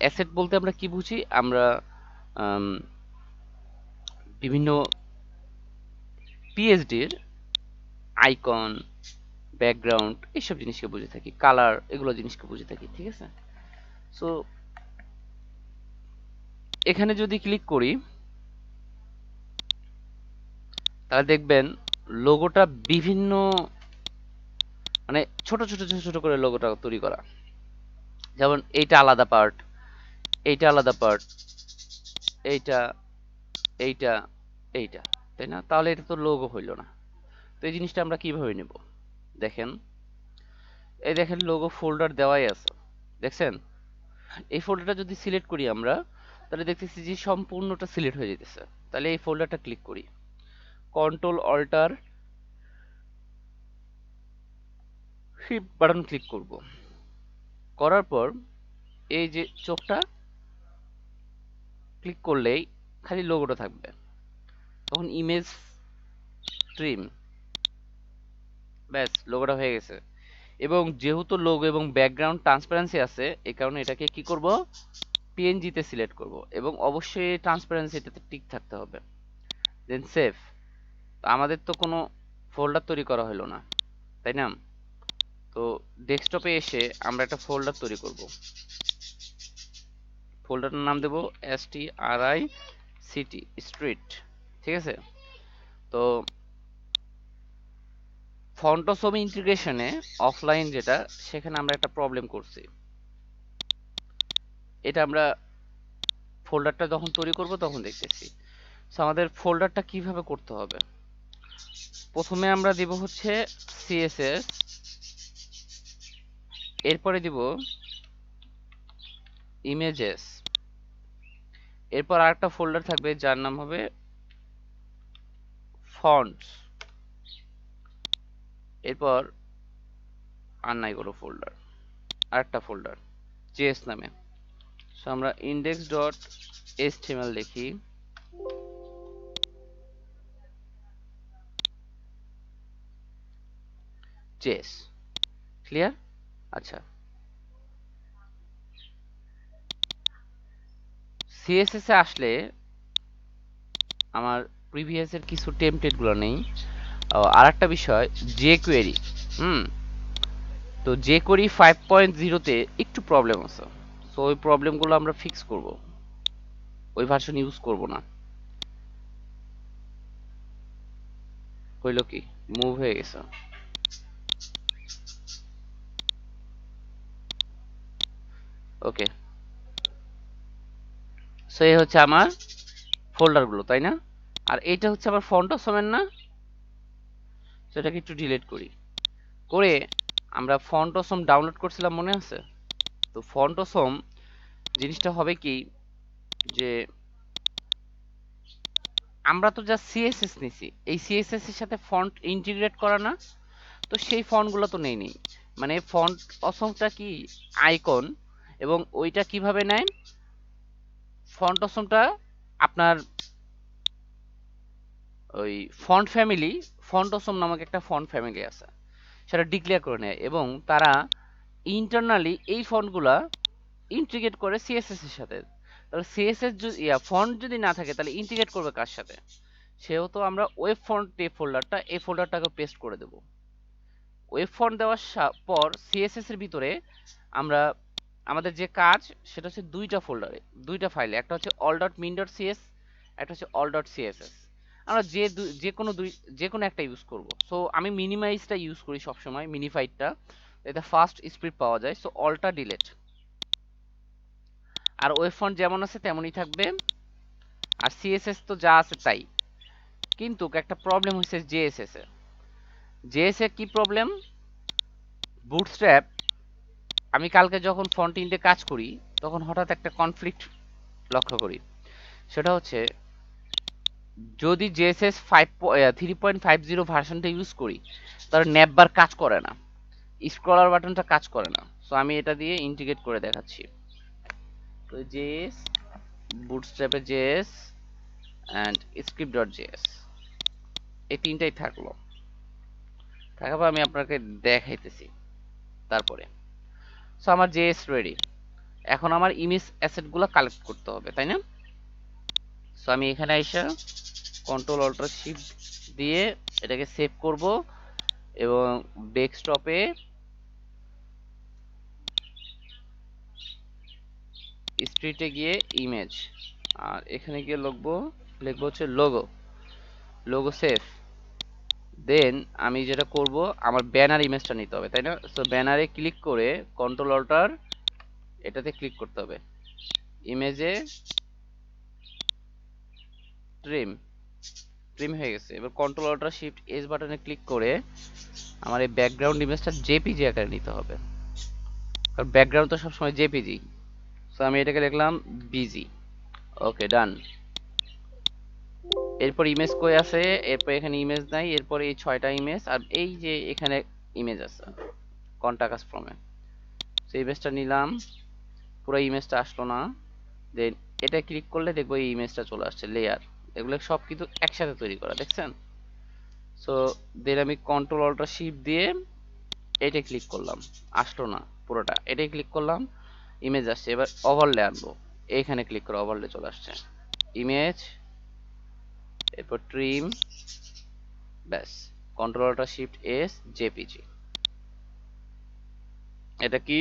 Asset বলতে আমরা কি বুঝি? আমরা বিভিন্ন পিএইচডির আইকন, ব্যাকগ্রাউন্ড এইসব জিনিসকে বুঝে থাকি, কালার, এগুলো জিনিসকে বুঝে থাকি, ঠিক আছে? সো এখানে যদি ক্লিক করি তাহলে দেখবেন লোগোটা বিভিন্ন, মানে ছোট ছোট ছোট ছোট করে লোগোটা তৈরি করা। যেমন এইটা আলাদা পার্ট, এইটা আলাদা পার্ট, এইটা, এইটা, এইটা, তাই না? তাহলে এটা তো লোগো হইল না। তো এই জিনিসটা আমরা কিভাবে নেব? দেখেন, এই দেখেন লোগো ফোল্ডার দেওয়াই আছে, দেখছেন? এই ফোল্ডারটা যদি সিলেক্ট করি আমরা, তাহলে দেখতেছি যে সম্পূর্ণটা সিলেক্ট হয়ে যেতেছে। তাহলে এই ফোল্ডারটা ক্লিক করি, control alter shift button click করব। করার পর এই যে চোখটা ক্লিক করলেই খালি লোগোটা থাকবে। তখন ইমেজ ট্রিম, ব্যাস লোগোটা হয়ে গেছে। এবং যেহেতু লোগো এবং ব্যাকগ্রাউন্ড ট্রান্সপারেন্সি আছে, এই কারণে এটাকে কি করব, পিএনজি তে সিলেক্ট করব এবং অবশ্যই ট্রান্সপারেন্সি এটাতে টিক থাকতে হবে। দেন সেভ। আমাদের তো কোনো ফোল্ডার তৈরি করা হলো না, তাই না? তো ডেস্কটপে এসে আমরা একটা ফোল্ডার তৈরি করব। ফোল্ডারটার নাম দেব STRICT স্ট্রিট, ঠিক আছে? তো ফন্টোসম ইন্টিগ্রেশনে অফলাইন যেটা, সেখানে আমরা একটা প্রবলেম করছি। এটা আমরা ফোল্ডারটা যখন তৈরি করব তখন দেখতেছি। সো আমাদের ফোল্ডারটা কিভাবে করতে হবে? প্রথমে আমরা দিব হচ্ছে সিএসএস, এরপরে দিব ইমেজেস, এরপর আরেকটা ফোল্ডার থাকবে যার নাম হবে ফন্টস, এরপর আর নাই কোনো ফোল্ডার, আরেকটা ফোল্ডার জেএস নামে। সো আমরা ইন্ডেক্স ডট এইচটিএমএল লিখি, জেএস, ক্লিয়ার? আচ্ছা, সিএসএস এ আসলে আমার প্রিভিয়াস এর কিছু টেমপ্লেট গুলো নেই। আর একটা বিষয়, জে কোয়েরি, হুম, তো জে কোয়েরি 5.0 তে একটু প্রবলেম আছে। সো ওই প্রবলেমগুলো আমরা ফিক্স করব, ওই ভার্সন ইউজ করব না। হইল কি, মুভ হয়ে গেছে। ওকে, সো এই হচ্ছে আমার ফোল্ডার গুলো, তাই না? আর এইটা হচ্ছে আমার ফন্ট অসমের না? সেটাকে একটু ডিলিট করি। করে আমরা ফন্ট অসম ডাউনলোড করছিলাম, মনে আছে? তো ফন্ট অসম জিনিসটা হবে কি, যে আমরা তো যা সিএসএস নিছি, এই সিএসএস এর সাথে ফন্ট ইন্টিগ্রেট করা না? তো সেই ফন্টগুলো তো নেই নেই, মানে ফন্ট অসমটা কি আইকন, এবং ওইটা কিভাবে নেয়? ফন্ট অসমটা আপনার ওই ফন্ট ফ্যামিলি, ফন্ট অসম নামক একটা ফন্ট ফ্যামিলি আছে, সেটা ডিক্লেয়ার করে নেয় এবং তারা ইন্টারনালি এই ফন্টগুলা ইন্টিগ্রেট করে সিএসএস এর সাথে। তাহলে সিএসএস যদি ফন্ট যদি না থাকে তাহলে ইন্টিগ্রেট করবে কার সাথে? সেহেতু আমরা ওয়েব ফন্ট যে ফোল্ডারটা, এই ফোল্ডারটাকে পেস্ট করে দেব। ওয়েব ফন্ট দেওয়ার পর সিএসএস এর ভিতরে আমরা আমাদের যে কাজ, সেটা হচ্ছে দুইটা ফোল্ডারে, দুইটা ফাইলে, একটা হচ্ছে all.min.cs, একটা হচ্ছে all.css। আমরা যে কোনো একটা ইউজ করব। সো আমি মিনিমাইজটা ইউজ করি সবসময়, মিনিফাইডটা, এতে ফাস্ট স্পিড পাওয়া যায়। সো অলটা ডিলেট, আর ওয়েব ফন্ট যেমন আছে তেমনই থাকবে, আর সিএসএস তো যা আছে তাই। কিন্তু একটা প্রবলেম হচ্ছে জেএসএস এ। জেএস এ কি প্রবলেম? বুটস্ট্র্যাপ, আমি কালকে যখন ফ্রন্ট এন্ডে কাজ করি তখন হঠাৎ একটা কনফ্লিক্ট লক্ষ্য করি। সেটা হচ্ছে, যদি জেএসএস 3.50 ভার্সনটা ইউজ করি, তাহলে ন্যাপবার কাজ করে না, স্ক্রলার বাটনটা কাজ করে না। সো আমি এটা দিয়ে ইন্টিগ্রেট করে দেখাচ্ছি। তো জেএস, বুটস্ট্র্যাপে JS and script dot JS, এই তিনটাই থাকলো। থাকার পর আমি আপনাকে দেখাইতেছি। তারপরে সো আমার জেএস রেডি। এখন আমার ইমেজ অ্যাসেটগুলো কালেক্ট করতে হবে, তাই না? সো আমি এখানে আইসা কন্ট্রোল অল্টার শিফট দিয়ে এটাকে সেভ করব এবং ডেস্কটপে স্ট্রিটে গিয়ে ইমেজ, আর এখানে গিয়ে লিখবো হচ্ছে লোগো সেভ। দেন আমি যেটা করব, আমার ব্যানার ইমেজটা নিতে হবে, তাই না? সো ব্যানারে ক্লিক করে কন্ট্রোল অল্টার এটাতে ক্লিক করতে হবে, ইমেজে ট্রিম হয়ে গেছে। এবার কন্ট্রোল অল্টার শিফট এস বাটনে ক্লিক করে আমার এই ব্যাকগ্রাউন্ড ইমেজটা জেপিজি আকারে নিতে হবে, কারণ ব্যাকগ্রাউন্ড তো সবসময় জেপিজি। সো আমি এটাকে লিখলাম বিজি। ওকে, ডান। এরপর ইমেজ কই আছে? এরপর এখানে ইমেজ নাই, এরপর এই 6টা ইমেজ, আর এই যে এখানে ইমেজ আছে কন্টাক্ট আস ফ্রমে। সেই ইমেজটা নিলাম, পুরো ইমেজটা আসলো না। দেন এটা ক্লিক করলে দেখবো এই ইমেজটা চলে আসছে, লেয়ার। এগুলো সব কিন্তু একসাথে তৈরি করা, দেখছেন? সো দেন আমি কন্ট্রোল অল্টার শিফট দিয়ে এটা ক্লিক করলাম, আসলো না পুরোটা। এটাই ক্লিক করলাম, ইমেজ আসছে। এবার ওভারলে আনবো, এইখানে ক্লিক করে ওভারলে চলে আসছে, ইমেজ, এরপর ট্রিম, ব্যাস। Control alter shift S, JPG. এটা কি?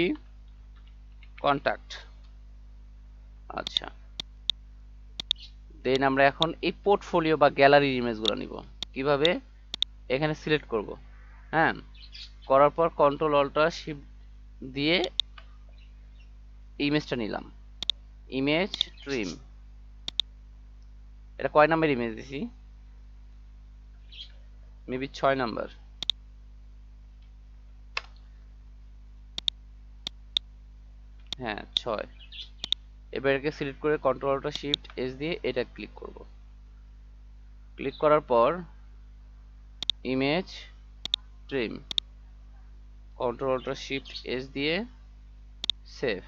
কন্টাক্ট। আচ্ছা, দেন আমরা এখন এই পোর্টফোলিও বা গ্যালারির ইমেজগুলো নিব। কিভাবে? এখানে সিলেক্ট করব, হ্যাঁ, করার পর কন্ট্রোল অল্টার শিফট দিয়ে ইমেজটা নিলাম, ইমেজ ট্রিম। এটা কয় নাম্বার ইমেজ দিছি? Maybe 6 number. হ্যাঁ, 6। এবার এটাকে সিলেক্ট করে কন্ট্রোল অল্টার শিফট এস দিয়ে এটা ক্লিক করব। ক্লিক করার পর image trim, control alter shift S দিয়ে সেভ।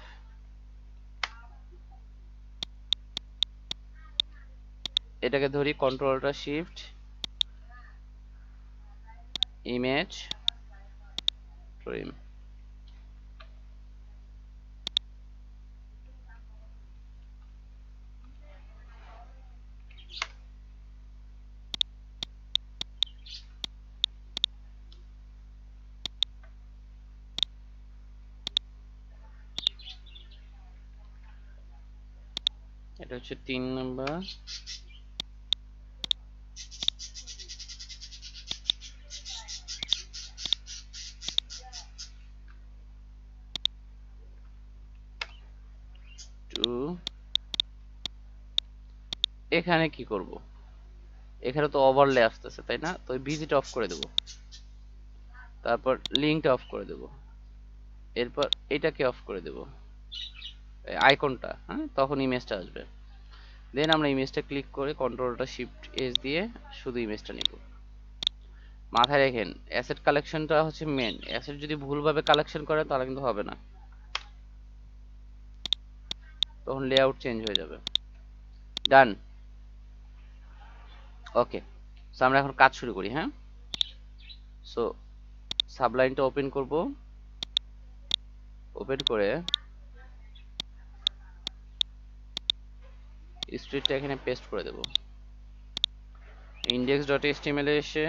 এটাকে ধরি control alter shift image trim. এটা হচ্ছে 3 নাম্বার। টু, এখানে কি করব? এখানে তো ওভারলে আসতেছে, তাই না? তো ভিজিটা অফ করে দেব, তারপর লিঙ্কটা অফ করে দেব, এরপর এটাকে অফ করে দেব, আইকনটা, হ্যাঁ, তখন ইমেজটা আসবে। দেন আমরা ইমেজটা ক্লিক করে কন্ট্রোলটা শিফট এস দিয়ে শুধু ইমেজটা নিব। মাথায় রাখেন, অ্যাসেট কালেকশনটা হচ্ছে মেন। অ্যাসেট যদি ভুলভাবে কালেকশন করে তাহলে কিন্তু হবে না, তখন লেআউট চেঞ্জ হয়ে যাবে। ডান। ওকে, সো আমরা এখন কাজ শুরু করি, হ্যাঁ। সো সাবলাইনটা ওপেন করব, ওপেন করে স্ট্রিটটা এখানে পেস্ট করে দেব, index.html এ এসে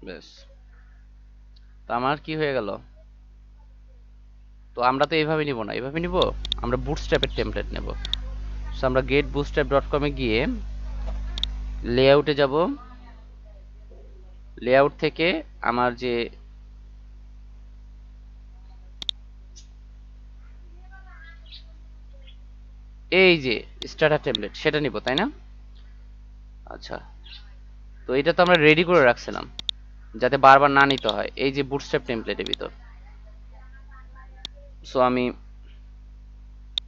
ব্যাস। তো আমার কি হয়ে গেল? তো আমরা তো এইভাবে নিব না, এইভাবে নিব, আমরা বুটস্ট্র্যাপের টেমপ্লেট নেব। সো আমরা getbootstrap.com এ গিয়ে লেআউটে যাব, লেআউট থেকে আমার যে এই যে স্টার্টার টেমপ্লেট সেটা নিব, তাই না? আচ্ছা, তো এটা তো আমরা রেডি করে রাখছিলাম যাতে বারবার না নিতে হয়, এই যে বুটস্ট্র্যাপ টেমপ্লেটের ভিতর। সো আমি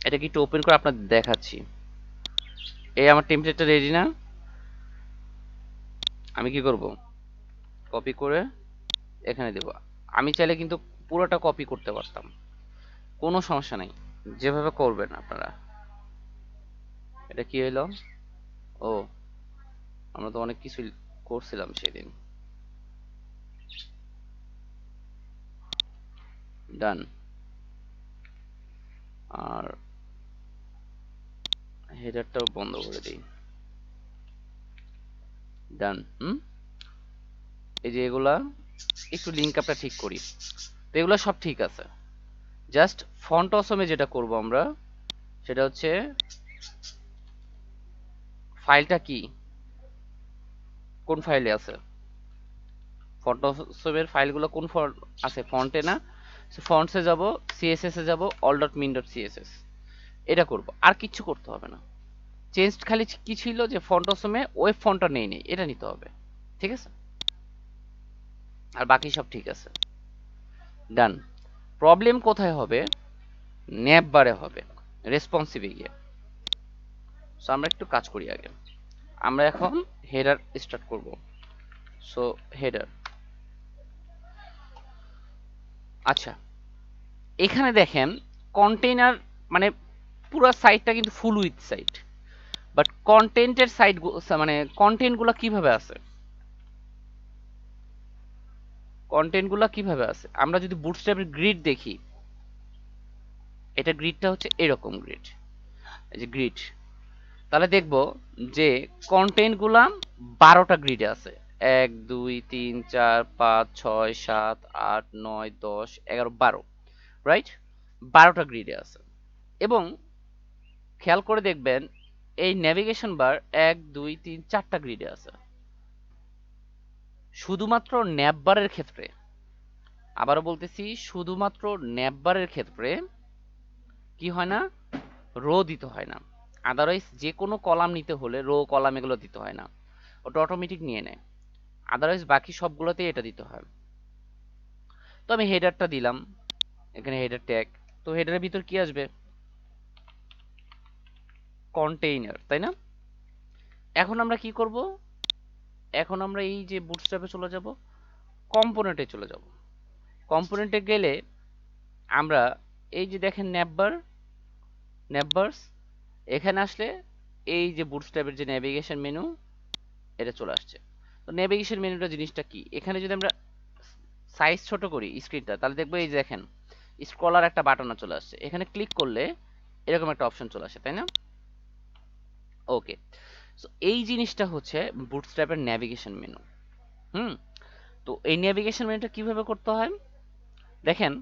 এটাকে একটু ওপেন করে আপনাদের দেখাচ্ছি। এই আমার টেমপ্লেটটা রেডি না? আমি কি করব? কপি করে এখানে দেব। আমি চাইলে কিন্তু পুরোটা কপি করতে পারতাম, কোনো সমস্যা নাই, যেভাবে করবেন আপনারা। এটা কি হইলো? ও, আমরা তো অনেক কিছু করছিলাম সেদিন। ডান। আর হেডারটাও বন্ধ করে দিই। ডান। এই যে এগুলা একটু লিঙ্ক আপটা ঠিক করি। তো এগুলো সব ঠিক আছে। জাস্ট ফন্ট অসমে যেটা করব আমরা সেটা হচ্ছে ফাইলটা কি, কোন ফাইলে আছে, ফন্ট অসমের ফাইলগুলো কোন আছে, ফন্টে না? ফন্টসে যাব, সিএসএস এ যাব, all.min.css, এটা করব, আর কিচ্ছু করতে হবে না। চেঞ্জ খালি কি ছিল যে ফন্ট অসমে ওয়েব ফন্টটা নেই, এটা নিতে হবে। ঠিক আছে, আর বাকি সব ঠিক আছে। ডান। প্রবলেম কোথায় হবে? ন্যাপ বারে হবে, রেসপন্সিভে গিয়ে। সো আমরা একটু কাজ করি আগে। আমরা এখন হেডার স্টার্ট করব। সো হেডার, আচ্ছা এখানে দেখেন কন্টেইনার মানে পুরো সাইটটা কিন্তু ফুল উইথ সাইট, বাট কন্টেন্টের সাইট মানে কন্টেন্টগুলো কিভাবে আছে, কন্টেন্টগুলো কিভাবে আছে আমরা যদি বুটস্ট্র্যাপের গ্রিড দেখি, এটা গ্রিডটা হচ্ছে এরকম গ্রিড, এই যে গ্রিড, তাহলে দেখব যে কন্টেন্টগুলা 12টা গ্রিডে আছে। 1 2 3 4 5 6 7 8 9 10 11 12, রাইট? 12টা গ্রিডে আছে। এবং খেয়াল করে দেখবেন এই নেভিগেশন বার 1 2 3 4টা গ্রিডে আছে। শুধুমাত্র ন্যাপ বারের ক্ষেত্রে, আবারও বলতেছি, শুধুমাত্র ন্যাপ বারের ক্ষেত্রে কি হয় না, রো দিতে হয় না। আদারওয়াইজ যে কোনো কলাম নিতে হলে রো কলাম এগুলো দিতে হয় না, ওটা অটোমেটিক নিয়ে নেয়। আদারওয়াইজ বাকি সবগুলোতেই এটা দিতে হয়। তো আমি হেডারটা দিলাম, এখানে হেডার ট্যাগ, তো হেডারের ভিতর কি আসবে, কন্টেইনার, তাই না? এখন আমরা কি করব, এখন আমরা এই যে বুটস্ট্র্যাপে চলে যাব, কম্পোনেন্টে চলে যাব। কম্পোনেন্টে গেলে আমরা এই যে দেখেন ন্যাপবার, ন্যাপবার্স, এখানে আসলে এই যে বুটস্ট্র্যাপের যে নেভিগেশন মেনু, এটা চলে আসছে। তো নেভিগেশন মেনুটা জিনিসটা কি, এখানে যদি আমরা সাইজ ছোট করি স্ক্রিনটা, তাহলে দেখবো এই যে দেখেন স্ক্রলার একটা বাটন চলে আসছে, এখানে ক্লিক করলে এরকম একটা অপশন চলে আসে, তাই না? ওকে, সো এই জিনিসটা হচ্ছে বুটস্ট্র্যাপের নেভিগেশন মেনু। হুম, তো এই নেভিগেশন মেনুটা কিভাবে করতে হয় দেখেন,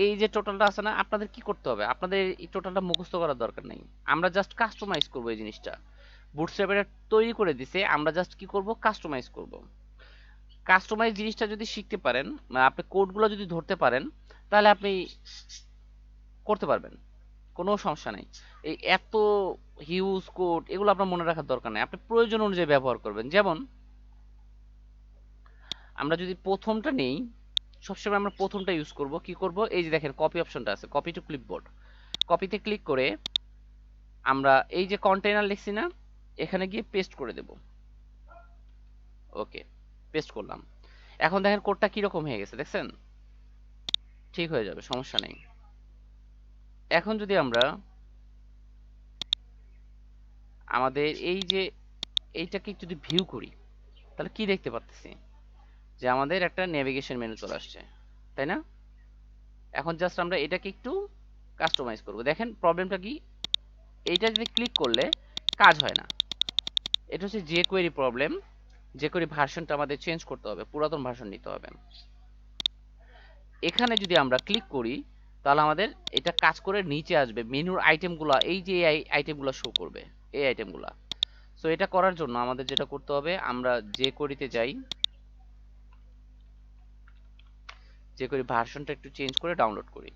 এই যে টোটালটা আছে না, আপনাদের কি করতে হবে, আপনাদের এই টোটালটা মুখস্থ করার দরকার নেই, আমরা জাস্ট কাস্টমাইজ করব এই জিনিসটা। বুটস্ট্র্যাপ এটা তৈরি করে দিছে, আমরা জাস্ট কি করব, কাস্টমাইজ করব। কাস্টমাইজ জিনিসটা যদি শিখতে পারেন, আপনি কোডগুলো যদি ধরতে পারেন, তাহলে আপনি করতে পারবেন, কোনো সমস্যা নেই। এই এত হিউজ কোড এগুলো আপনার মনে রাখার দরকার নেই, আপনি প্রয়োজন অনুযায়ী ব্যবহার করবেন। যেমন আমরা যদি প্রথমটা নেই, সবসময় আমরা প্রথমটা ইউজ করব, কি করব, এই যে দেখেন কপি অপশনটা আছে, কপি টু ক্লিপবোর্ড, কপিতে ক্লিক করে আমরা এই যে কন্টেইনার লিখছি না, এখানে গিয়ে পেস্ট করে দেব। ওকে, পেস্ট করলাম। এখন দেখেন কোডটা কিরকম হয়ে গেছে, দেখছেন? ঠিক হয়ে যাবে, সমস্যা নেই। এখন যদি আমরা আমাদের এই যে এইটাকে যদি ভিউ করি, তাহলে কি দেখতে পাচ্ছি, যে আমাদের একটা নেভিগেশন মেনু চলে আসছে, তাই না? এখন জাস্ট আমরা এটাকে একটু কাস্টমাইজ করব। দেখেন প্রবলেমটা কি, এইটা যদি ক্লিক করলে কাজ হয় না, এটা হচ্ছে jQuery প্রবলেম। jQuery ভার্সনটা আমাদের চেঞ্জ করতে হবে, পুরাতন ভার্সন নিতে হবে। এখানে যদি আমরা ক্লিক করি, তাহলে আমাদের এটা কাজ করে নিচে আসবে, মেনুর আইটেমগুলো, এই যে এই আইটেমগুলো শো করবে, এই আইটেমগুলো। সো এটা করার জন্য আমাদের যেটা করতে হবে, আমরা jQuery-তে যাই, jQuery ভার্সনটা একটু চেঞ্জ করে ডাউনলোড করি।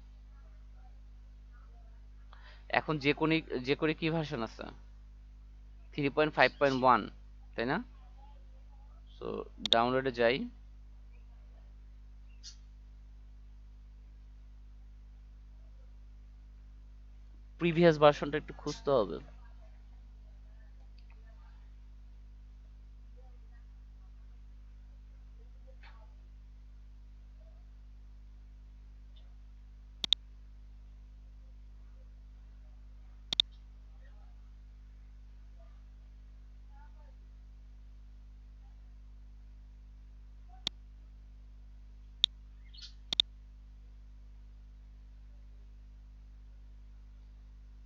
এখন jQuery কি ভার্সন আছে, 3.5.1, তাই না? সো ডাউনলোডে যাই, প্রিভিয়াস ভার্সনটা একটু খুঁজতে হবে।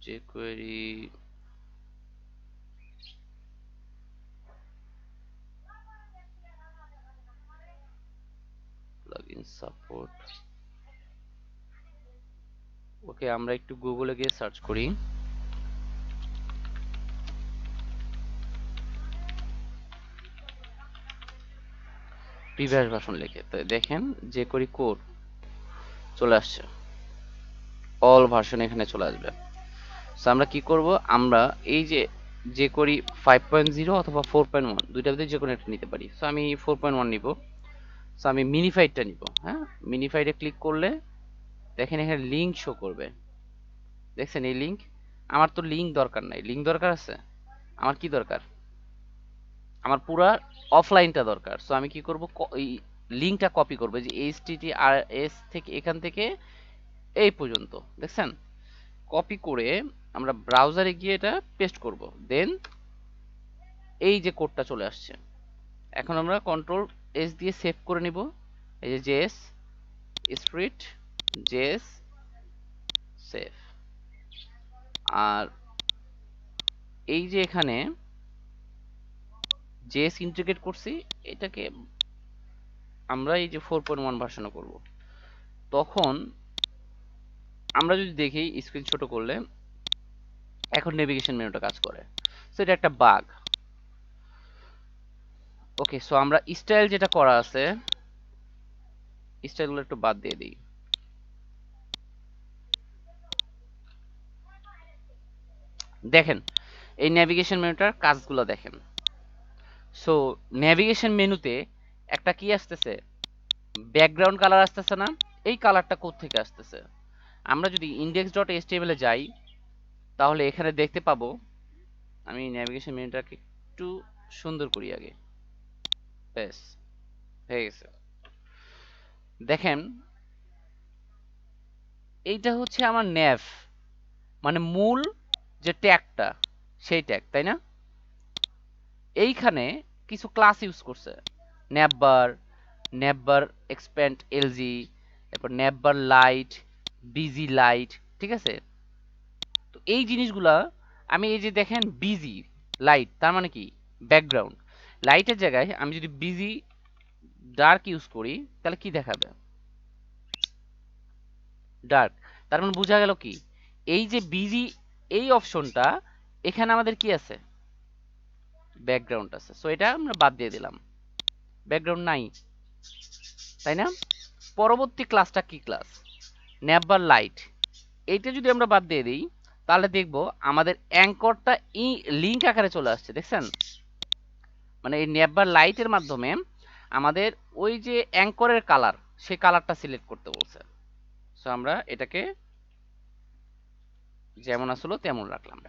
jQuery plugin support। ওকে, আমরা একটু গুগলে গিয়ে সার্চ করি। প্রিভিয়াস ভার্সন লিখে তো দেখেন jQuery কোর চলে আসছে, অল ভার্সন এখানে চলে আসবে। সো আমরা কি করব, আমরা এই যে jQuery 5.0 অথবা 4.1 দুইটার ভিতরে যে কোনো একটা নিতে পারি। সো আমি 4.1 নিব। সো আমি মিনিফাইডটা নিব। হ্যাঁ, মিনিফাইডে ক্লিক করলে দেখেন এখানে লিংক শো করবে। দেখছেন এই লিংক? আমার তো লিংক দরকার নাই। লিংক দরকার আছে? আমার কি দরকার? আমার পুরা অফলাইনটা দরকার। সো আমি কি করব, এই লিংকটা কপি করব, যে HTTPS থেকে এখান থেকে এই পর্যন্ত, দেখছেন? কপি করে আমরা ব্রাউজারে গিয়ে এটা পেস্ট করব। দেন এই যে কোডটা চলে আসছে, এখন আমরা কন্ট্রোল এস দিয়ে সেভ করে নিব। এই যে জেএস স্প্রিট জেএস সেভ। আর এই যে এখানে জেএস ইন্টিগ্রেট করছি, এটাকে আমরা এই যে 4.1 ভার্সনে করব। তখন আমরা যদি দেখি স্ক্রিন ছোট করলে এখন নেভিগেশন মেনুটা কাজ করে। সো এটা একটা বাগ। ওকে, সো আমরা স্টাইল যেটা করা আছে, স্টাইলগুলো একটু বাদ দিয়ে দিই। দেখেন এই নেভিগেশন মেনুটার কাজগুলো দেখেন। সো নেভিগেশন মেনুতে একটা কি আসতেছে, ব্যাকগ্রাউন্ড কালার আসতেছে না? এই কালারটা কোথা থেকে আসতেছে? আমরা যদি index.html এ যাই তাহলে এখানে দেখতে পাবো। আমি নেভিগেশন মেনুটাকে একটু সুন্দর করি আগে। বেশ, হয়ে গেছে। দেখেন এইটা হচ্ছে আমার ন্যাভ, মানে মূল যে ট্যাগটা, সেই ট্যাগ, তাই না? এইখানে কিছু ক্লাস ইউজ করছে, ন্যাববার, ন্যাববার এক্সপ্যান্ড এলজি, তারপর ন্যাববার লাইট, বিজি লাইট, ঠিক আছে? তো এই জিনিসগুলা আমি এই যে দেখেন বিজি লাইট, তার মানে কি ব্যাকগ্রাউন্ড। লাইটের জায়গায় আমি যদি বিজি ডার্ক ইউজ করি তাহলে কি দেখাবে? ডার্ক। তার মানে বোঝা গেল কি, এই যে বিজি এই অপশনটা, এখানে আমাদের কি আছে? ব্যাকগ্রাউন্ড আছে। সো এটা আমরা বাদ দিয়ে দিলাম, ব্যাকগ্রাউন্ড নাই, তাই না? পরবর্তী ক্লাসটা কি ক্লাস? ন্যাববার লাইট। এইটা যদি আমরা বাদ দিয়ে দিই তাহলে দেখব আমাদের অ্যাঙ্করটা লিংক আকারে চলে আসছে, দেখছেন? মানে এই ন্যাববার লাইটের মাধ্যমে আমাদের ওই যে অ্যাঙ্করের কালার, সেই কালারটা সিলেক্ট করতে বলছে। সো আমরা এটাকে যেমন আসলো তেমন রাখলাম।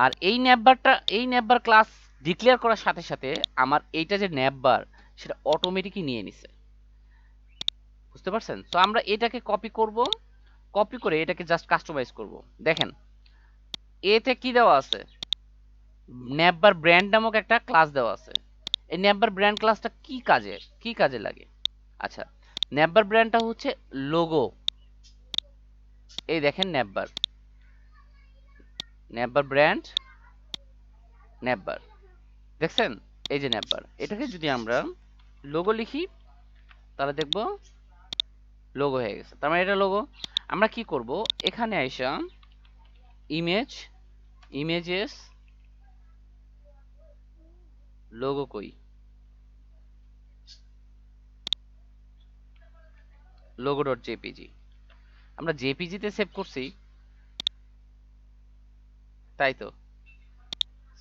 আর এই ন্যাববারটা, এই ন্যাববার ক্লাস ডিক্লেয়ার করার সাথে সাথে আমার এইটা যে ন্যাববার, সেটা অটোমেটিকই নিয়ে নিছে। বুঝতে পারছেন? সো আমরা এটাকে কপি করব, কপি করে এটাকে জাস্ট কাস্টমাইজ করব। দেখেন এতে কি দেওয়া আছে, ন্যাববার ব্র্যান্ড নামক একটা ক্লাস দেওয়া আছে। এই ন্যাববার ব্র্যান্ড ক্লাসটা কি কাজে লাগে? আচ্ছা, ন্যাববার ব্র্যান্ডটা হচ্ছে লোগো। এই দেখেন ন্যাববার, ন্যাববার ব্র্যান্ড, ন্যাববার, দেখছেন? এই যে ন্যাববার, এটাকে যদি আমরা লোগো লিখি তাহলে দেখব লোগো হয়ে গেছে। তার মানে এটা লোগো। আমরা কি করব, এখানে আইসা ইমেজ, ইমেজেস, লোগো কই, লোগো ডট জেপিজি, আমরা জেপিজিতে সেভ করছি, তাই তো?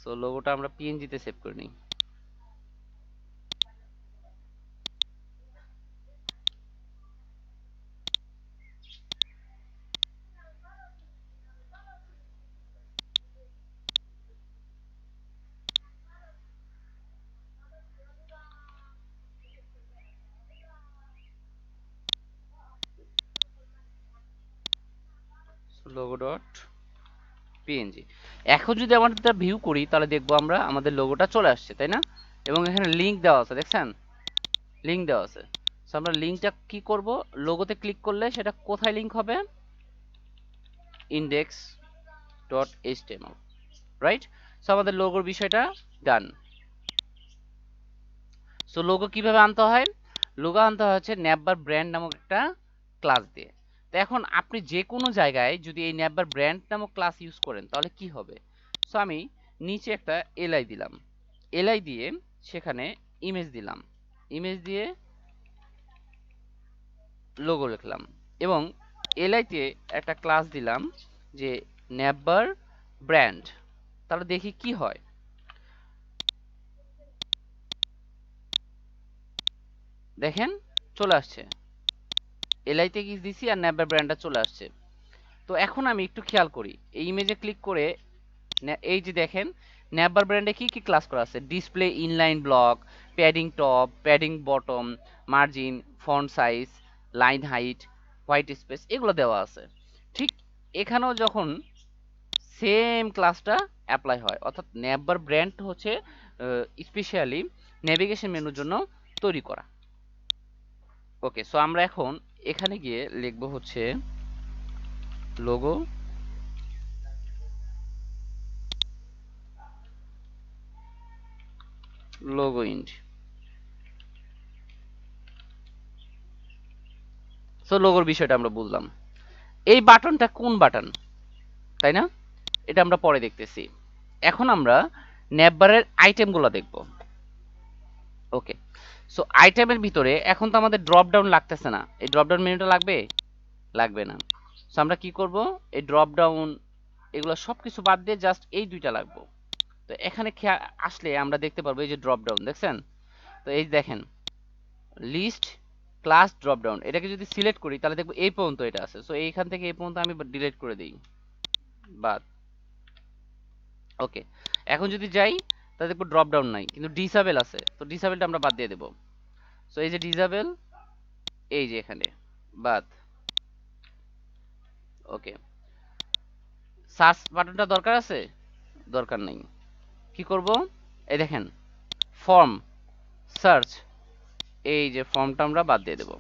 সো লোগোটা আমরা পিএনজিতে সেভ করে নিই। Logo dot PNG. এখন যদি আমরা এটা ভিউ করি তাহলে দেখবো আমরা আমাদের লোগোটা চলে আসছে, তাই না? এবং এখানে লিংক দেওয়া আছে, দেখছেন? লিংক দেওয়া আছে। সো আমরা লিংকটা কি করব, লোগোতে ক্লিক করলে সেটা কোথায় লিংক হবে? Index dot HTML, right? So আমাদের লোগোর বিষয়টা ডান। সো লোগো কিভাবে আনতে হয়? লোগো আনতে হয় হচ্ছে ন্যাপবার ব্র্যান্ড নামক একটা ক্লাস দিয়ে। তো এখন আপনি যে কোনো জায়গায় যদি এই ন্যাপবার ব্র্যান্ড নামক ক্লাস ইউজ করেন তাহলে কি হবে? সো আমি নিচে একটা এলআই দিলাম, এলআই দিয়ে সেখানে ইমেজ দিলাম, ইমেজ দিয়ে লোগো লিখলাম এবং এলআইতে একটা ক্লাস দিলাম যে ন্যাপবার ব্র্যান্ড। তাহলে দেখি কি হয়। দেখেন চলে আসছে, এলআইতে কি দিছি আর ন্যাপবার ব্র্যান্ডটা চলে আসছে। তো এখন আমি একটু খেয়াল করি, এই ইমেজে ক্লিক করে এই যে দেখেন ন্যাপবার ব্র্যান্ডে কি কি ক্লাস করা আছে, display inline block, padding top, padding bottom, margin, font size, line height, white space, এগুলো দেওয়া আছে। ঠিক এখানেও যখন সেম ক্লাসটা অ্যাপ্লাই হয়, অর্থাৎ ন্যাপবার ব্র্যান্ড হচ্ছে স্পেশালি নেভিগেশন মেনুর জন্য তৈরি করা। ওকে, সো আমরা এখন এখানে গিয়ে লিখবো হচ্ছে লোগো লোগো ইন্ড। সো লোগোর বিষয়টা আমরা বুঝলাম। এই বাটনটা কোন বাটন, তাই না? এটা আমরা পরে দেখতেছি। এখন আমরা ন্যাপবারের আইটেমগুলো দেখব। ওকে, সো আইটেমের ভিতরে এখন তো আমাদের ড্রপ ডাউন লাগতেছে না, এই ড্রপ ডাউন মেনুটা লাগবে? লাগবে না। সো আমরা কি করব, এই ড্রপ ডাউন এগুলো সবকিছু বাদ দিয়ে জাস্ট এই দুইটা লাগবে। তো এখানে আসলে আমরা দেখতে পারবো এই যে ড্রপ ডাউন দেখছেন, তো এই দেখেন লিস্ট ক্লাস ড্রপ ডাউন, এটাকে যদি সিলেক্ট করি তাহলে দেখবো এই পর্যন্ত এটা আছে। সো এইখান থেকে এই পর্যন্ত আমি ডিলিট করে দিই, বাদ। ওকে, এখন যদি যাই তাহলে দেখবো ড্রপ ডাউন নাই, কিন্তু ডিসেবল আছে, তো ডিসেবলটা আমরা বাদ দিয়ে দেবো। সো এই যে ডিসেবল, এই যে এখানে বাদ। ওকে, সার্চ বাটনটা দরকার আছে? দরকার নেই। কি করব, এই দেখেন ফর্ম সার্চ, এই যে ফর্মটা আমরা বাদ দিয়ে দেব।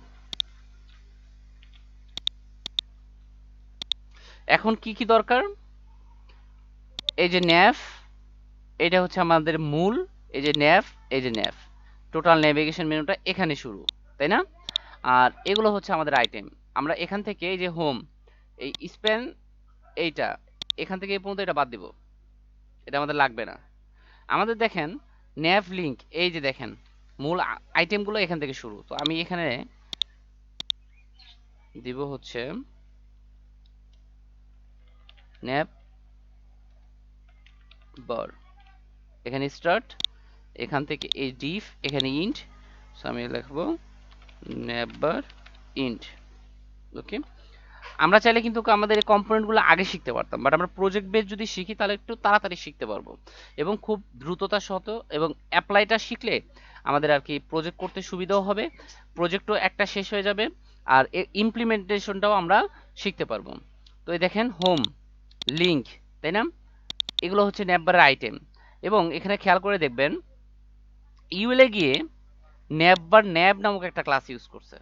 এখন কি কি দরকার, এই যে ন্যাভ, এটা হচ্ছে আমাদের মূল, এই যে ন্যাভ, এই যে ন্যাভ, টোটাল নেভিগেশন মেনুটা এখানে শুরু, তাই না? আর এগুলো হচ্ছে আমাদের আইটেম। আমরা এখান থেকে এই যে হোম, এই স্প্যান, এইটা এখান থেকে এই পর্যন্ত এটা বাদ দিব, এটা আমাদের লাগবে না। আমাদের দেখেন ন্যাভ লিংক, এই যে দেখেন মূল আইটেমগুলো এখান থেকে শুরু, তো আমি এখানে দিব হচ্ছে ন্যাভ বার, এখানে স্টার্ট, এখান থেকে এই ডিফ, এখানে ইন্ট, সো আমি লিখবো নেভার ইন্ট। ওকে, আমরা চাইলে কিন্তু আমাদের এই কম্পোনেন্টগুলো আগে শিখতে পারতাম, বাট আমরা প্রজেক্ট বেস যদি শিখি তাহলে একটু তাড়াতাড়ি শিখতে পারবো এবং খুব দ্রুততার সাথে, এবং অ্যাপ্লাইটা শিখলে আমাদের আর কি প্রজেক্ট করতে সুবিধাও হবে, প্রজেক্টও একটা শেষ হয়ে যাবে, আর ইমপ্লিমেন্টেশনটাও আমরা শিখতে পারবো। তো এই দেখেন হোম লিংক, তাই না? এগুলো হচ্ছে ন্যাপবারের আইটেম। এবং এখানে খেয়াল করে দেখবেন ইউএলে গিয়ে ন্যাপবার ন্যাব নামক একটা ক্লাস ইউজ করছে,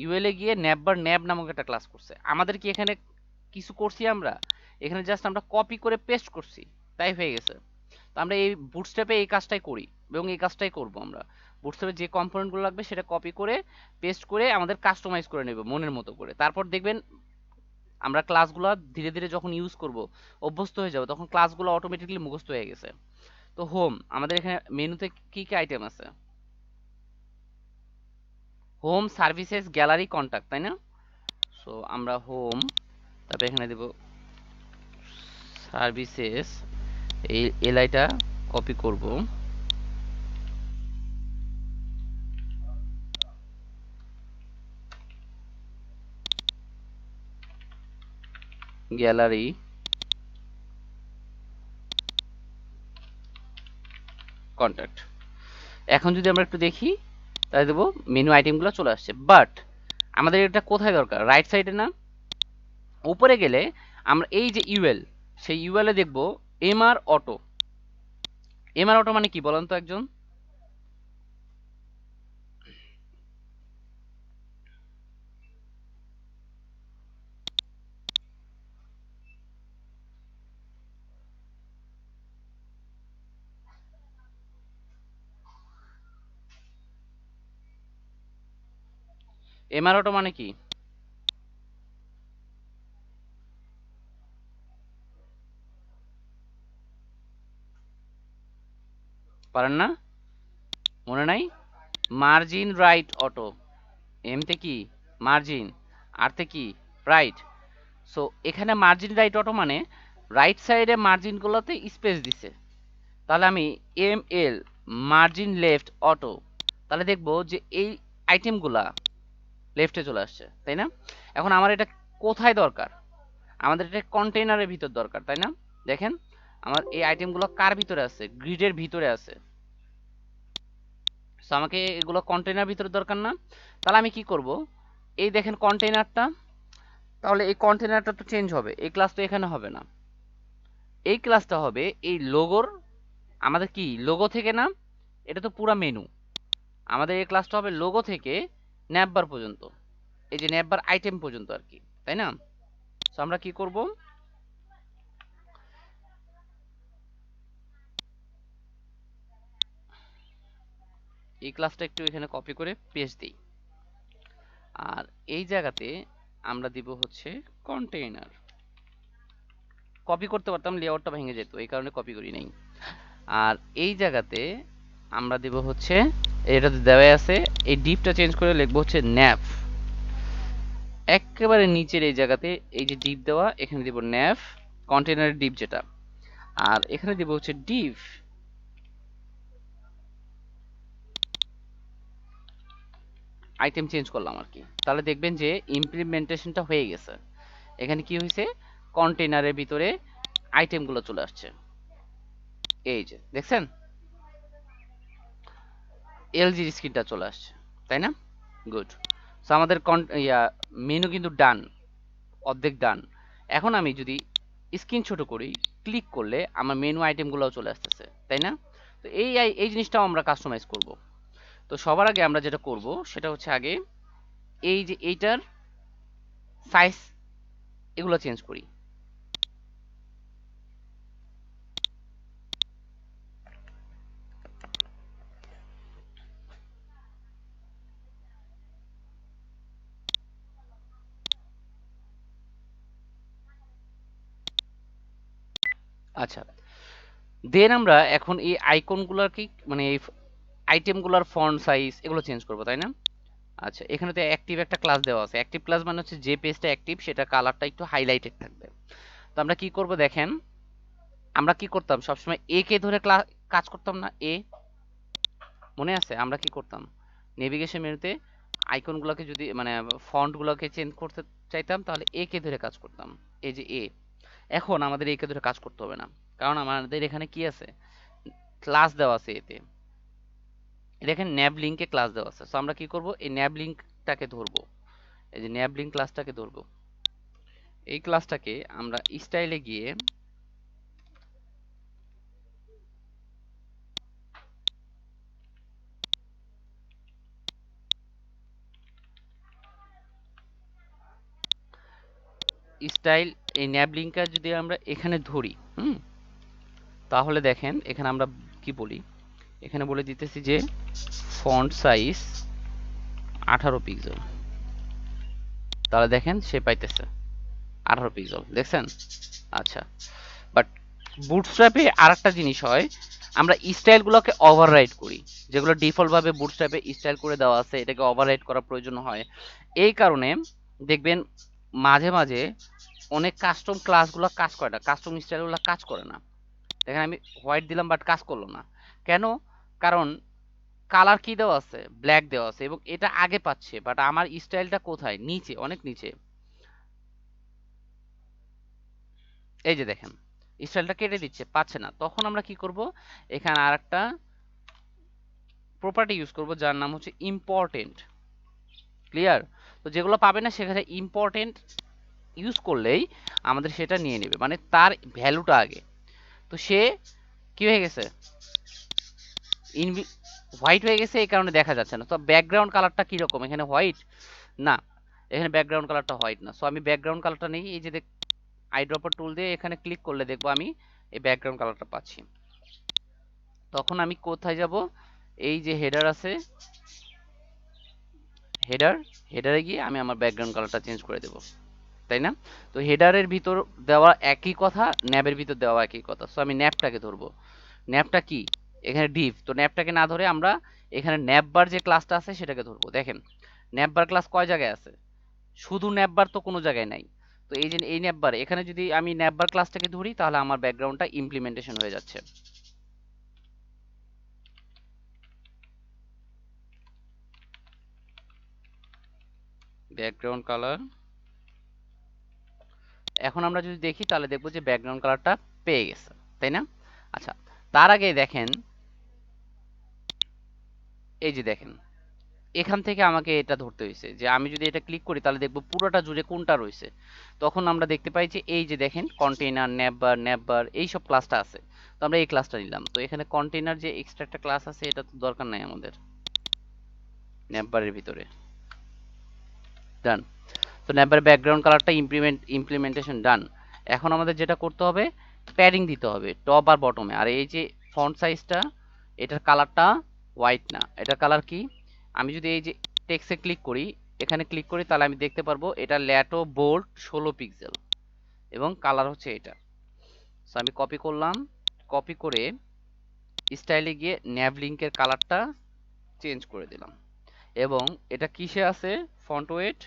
ইউএলে গিয়ে ন্যাপবার ন্যাব নামক একটা ক্লাস করছে। আমাদের কি এখানে কিছু করছি, আমরা এখানে জাস্ট আমরা কপি করে পেস্ট করছি, তাই হয়ে গেছে। তো আমরা এই বুটস্ট্র্যাপে এই কাজটাই করি এবং এই কাজটাই করব। আমরা বুটস্ট্র্যাপে যে কম্পোনেন্টগুলো লাগবে সেটা কপি করে পেস্ট করে আমাদের কাস্টমাইজ করে নেব মনের মতো করে। তারপর দেখবেন আমরা ক্লাসগুলো ধীরে ধীরে যখন ইউজ করব, অভ্যস্ত হয়ে যাবে, তখন ক্লাসগুলো অটোমেটিকলি মুখস্থ হয়ে গেছে। তো হোম, আমাদের এখানে মেনুতে কি কি আইটেম আছে, হোম, সার্ভিসেস, গ্যালারি, কন্টাক্ট, তাই না? সো আমরা হোম, তারপরে এখানে দেব সার্ভিসেস, এই এলআইটা কপি করব, গ্যালারি, কন্টাক্ট। এখন যদি আমরা একটু দেখি তাহলে দেবো মেনু আইটেমগুলো চলে আসছে, বাট আমাদের এটা কোথায় দরকার, রাইট সাইডে না? উপরে গেলে আমরা এই যে ইউএল, সেই ইউএল এ দেখবো এমআর অটো। এমআর অটো মানে কি বলেন তো একজন? এমআর অটো মানে কি? পারেন না? মনে নাই? Margin right auto. এমতে কি? মার্জিন, আরতে কি? রাইট। সো এখানে মার্জিন রাইট অটো মানে রাইট সাইডে মার্জিনগুলোতে স্পেস দিছে। তাহলে আমি M L margin left auto, তাহলে দেখবো যে এই আইটেমগুলা লেফটে চলে আসছে, তাই না? এখন আমার এটা কোথায় দরকার? আমাদের এটা কন্টেইনারের ভিতর দরকার, তাই না? দেখেন আমার এই আইটেমগুলো কার ভিতরে আছে? গ্রিডের ভিতরে আছে। সো আমাকে এগুলো কন্টেইনার ভিতরে দরকার না? তাহলে আমি কি করব? এই দেখেন কন্টেইনারটা, তাহলে এই কন্টেইনারটা তো চেঞ্জ হবে, এই ক্লাস তো এখানে হবে না, এই ক্লাসটা হবে এই লোগোর, আমাদের কি লোগো থেকে না, এটা তো পুরা মেনু, আমাদের এই ক্লাসটা হবে লোগো থেকে ন্যাববার পর্যন্ত, এই যে ন্যাববার আইটেম পর্যন্ত আর কি, তাই না? সো আমরা কি করব? এই ক্লাসটা একটু এখানে কপি করে পেস্ট দিই, আর এই জায়গাতে আমরা দিব হচ্ছে কন্টেইনার। কপি করতে পারতাম, লেআউটটা ভেঙে যেত, এই কারণে কপি করি নাই। আর এই জায়গাতে আমরা দিব হচ্ছে, এটা দেওয়া আছে, এই ডিপটা চেঞ্জ করে লিখবো হচ্ছে ন্যাভ। একেবারে নিচের এই জায়গাতে এই যে ডিপ দেওয়া, এখানে দিব ন্যাভ কন্টেইনারের ডিপ যেটা, আর এখানে দিব হচ্ছে ডিপ। আইটেম চেঞ্জ করলাম আর কি, তাহলে দেখবেন যে ইমপ্লিমেন্টেশনটা হয়ে গেছে। এখানে কি হয়েছে? কন্টেইনারের ভিতরে আইটেমগুলো চলে আসছে, এই যে দেখছেন এলজির স্ক্রিনটা চলে আসছে, তাই না? গুড। সো আমাদের মেনু কিন্তু ডান, অর্ধেক ডান। এখন আমি যদি স্ক্রিন ছোট করি, ক্লিক করলে আমার মেনু আইটেমগুলোও চলে আসতেছে, তাই না? তো এই জিনিসটাও আমরা কাস্টমাইজ করব। তো সবার আগে আমরা যেটা করব সেটা হচ্ছে আগে এই যে এইটার সাইজ এগুলো চেঞ্জ করি। আচ্ছা, দেন আমরা এখন এই আইকনগুলোর কি মানে এই আইটেমগুলোর ফন্ট সাইজ এগুলো চেঞ্জ করব, তাই না? আচ্ছা, এখানে তো অ্যাক্টিভ একটা ক্লাস দেওয়া আছে। অ্যাক্টিভ ক্লাস মানে হচ্ছে যে পেজটা অ্যাক্টিভ সেটা কালারটা একটু হাইলাইটেড থাকবে। তো আমরা কি করব দেখেন, আমরা কি করতাম সবসময় এ কে ধরে কাজ করতাম না? এ মনে আছে আমরা কি করতাম? নেভিগেশন মেনুতে আইকনগুলোকে যদি মানে ফন্টগুলোকে চেঞ্জ করতে চাইতাম তাহলে এ কে ধরে কাজ করতাম, এই যে এ। এখন আমাদের এ কে ধরে কাজ করতে হবে না, কারণ আমাদের এখানে কি আছে? ক্লাস দেওয়া আছে এতে। দেখেন ন্যাব লিঙ্কে ক্লাস দেওয়া আছে। সো আমরা কি করব? এই ন্যাব লিঙ্কটাকে ধরবো, এই যে ন্যাব লিঙ্ক ক্লাসটাকে ধরবো। এই ক্লাসটাকে আমরা স্টাইলে গিয়ে স্টাইল, এই ন্যাব লিঙ্কটা যদি আমরা এখানে ধরি, তাহলে দেখেন এখানে আমরা কি বলি, এখানে বলে দিতেছি যে ফন্ট সাইজ 18 পিক্সেল, তাহলে দেখেন সে পাইতেছে 18 পিক্সেল, দেখছেন? আচ্ছা, বাট বুটস্ট্র্যাপে আরেকটা জিনিস হয়, আমরা স্টাইলগুলোকে ওভাররাইড করি, যেগুলো ডিফল্ট ভাবে বুটস্ট্র্যাপে স্টাইল করে দেওয়া আছে এটাকে ওভাররাইড করার প্রয়োজন হয়। এই কারণে দেখবেন মাঝে মাঝে অনেক কাস্টম ক্লাসগুলো কাজ করে না, কাস্টম স্টাইলগুলো কাজ করে না। দেখেন আমি হোয়াইট দিলাম বাট কাজ করলো না কেন? কারণ কালার কি দেওয়া আছে? ব্ল্যাক দেওয়া আছে, এবং এটা আগে পাচ্ছে, বাট আমার স্টাইলটা কোথায়? নিচে, অনেক নিচে। এই যে দেখেন স্টাইলটা কেটে দিচ্ছে, পাচ্ছে না। তখন আমরা কি করব? এখানে আরেকটা প্রপার্টি ইউজ করব যার নাম হচ্ছে ইম্পর্টেন্ট। ক্লিয়ার? তো যেগুলো পাবে না সেখানে ইম্পর্টেন্ট ইউজ করলেই আমাদের সেটা নিয়ে নেবে, মানে তার ভ্যালুটা আগে। তো সে কি হয়ে গেছে? হোয়াইট হয়ে গেছে, এই কারণে দেখা যাচ্ছে না। তো ব্যাকগ্রাউন্ড কালারটা কিরকম? এখানে হোয়াইট না, এখানে ব্যাকগ্রাউন্ড কালারটা হোয়াইট না। সো আমি ব্যাকগ্রাউন্ড কালারটা নেই, এই যে আইড্রপার টুল দিয়ে এখানে ক্লিক করলে দেখবো আমি এই ব্যাকগ্রাউন্ড কালারটা পাচ্ছি। তখন আমি কোথায় যাব? এই যে হেডার আছে, হেডার, হেডারে গিয়ে আমি আমার ব্যাকগ্রাউন্ড কালারটা চেঞ্জ করে দেব, তাই না? তো হেডারের ভিতর দেওয়া একই কথা, ন্যাবের ভিতর দেওয়া একই কথা। সো আমি ন্যাবটাকে ধরবো। ন্যাবটা কি? এখানে ডিভ, তো ন্যাবটাকে না ধরে আমরা এখানে ন্যাববার যে ক্লাসটা আছে সেটাকে ধরবো। দেখেন ন্যাববার ক্লাস কয় জায়গায় আছে? শুধু ন্যাববার তো কোনো জায়গায় নাই। তো এই যে এই ন্যাববার, এখানে যদি আমি ন্যাববার ক্লাসটাকে ধরি তাহলে আমার ব্যাকগ্রাউন্ডটা ইমপ্লিমেন্টেশন হয়ে যাচ্ছে। ব্যাকগ্রাউন্ড কালার, এখন আমরা যদি দেখি তাহলে দেখবো যে ব্যাকগ্রাউন্ড কালারটা পেয়ে গেছে, তাই না? আচ্ছা, তার আগে দেখেন, এই যে দেখেন এখান থেকে আমাকে এটা ধরতে হয়েছে যে আমি যদি এটা ক্লিক করি তাহলে দেখবো পুরোটা জুড়ে কোনটা রয়েছে। তখন আমরা দেখতে পাই যে এই যে দেখেন কন্টেইনার, ন্যাববার, ন্যাববার এইসব ক্লাসটা আছে। তো আমরা এই ক্লাসটা নিলাম। তো এখানে কন্টেইনার যে এক্সট্রা একটা ক্লাস আছে এটা তো দরকার নাই আমাদের ন্যাববারের ভিতরে। ডান। তো ন্যাববার ব্যাকগ্রাউন্ড কালারটা ইমপ্লিমেন্টেশন ডান। এখন আমাদের যেটা করতে হবে, প্যাডিং দিতে হবে টপ আর বটমে। আর এই যে ফন্ট সাইজটা, এটার কালারটা হোয়াইট না, এটার কালার কি? আমি যদি এই যে টেক্সটে ক্লিক করি, এখানে ক্লিক করি, তাহলে আমি দেখতে পারবো এটা ল্যাটো বোল্ড 16 পিক্সেল এবং কালার হচ্ছে এটা। সো আমি কপি করলাম, কপি করে স্টাইলে গিয়ে ন্যাভ লিঙ্কের কালারটা চেঞ্জ করে দিলাম। এবং এটা কিসে আছে? ফন্ট ওয়েট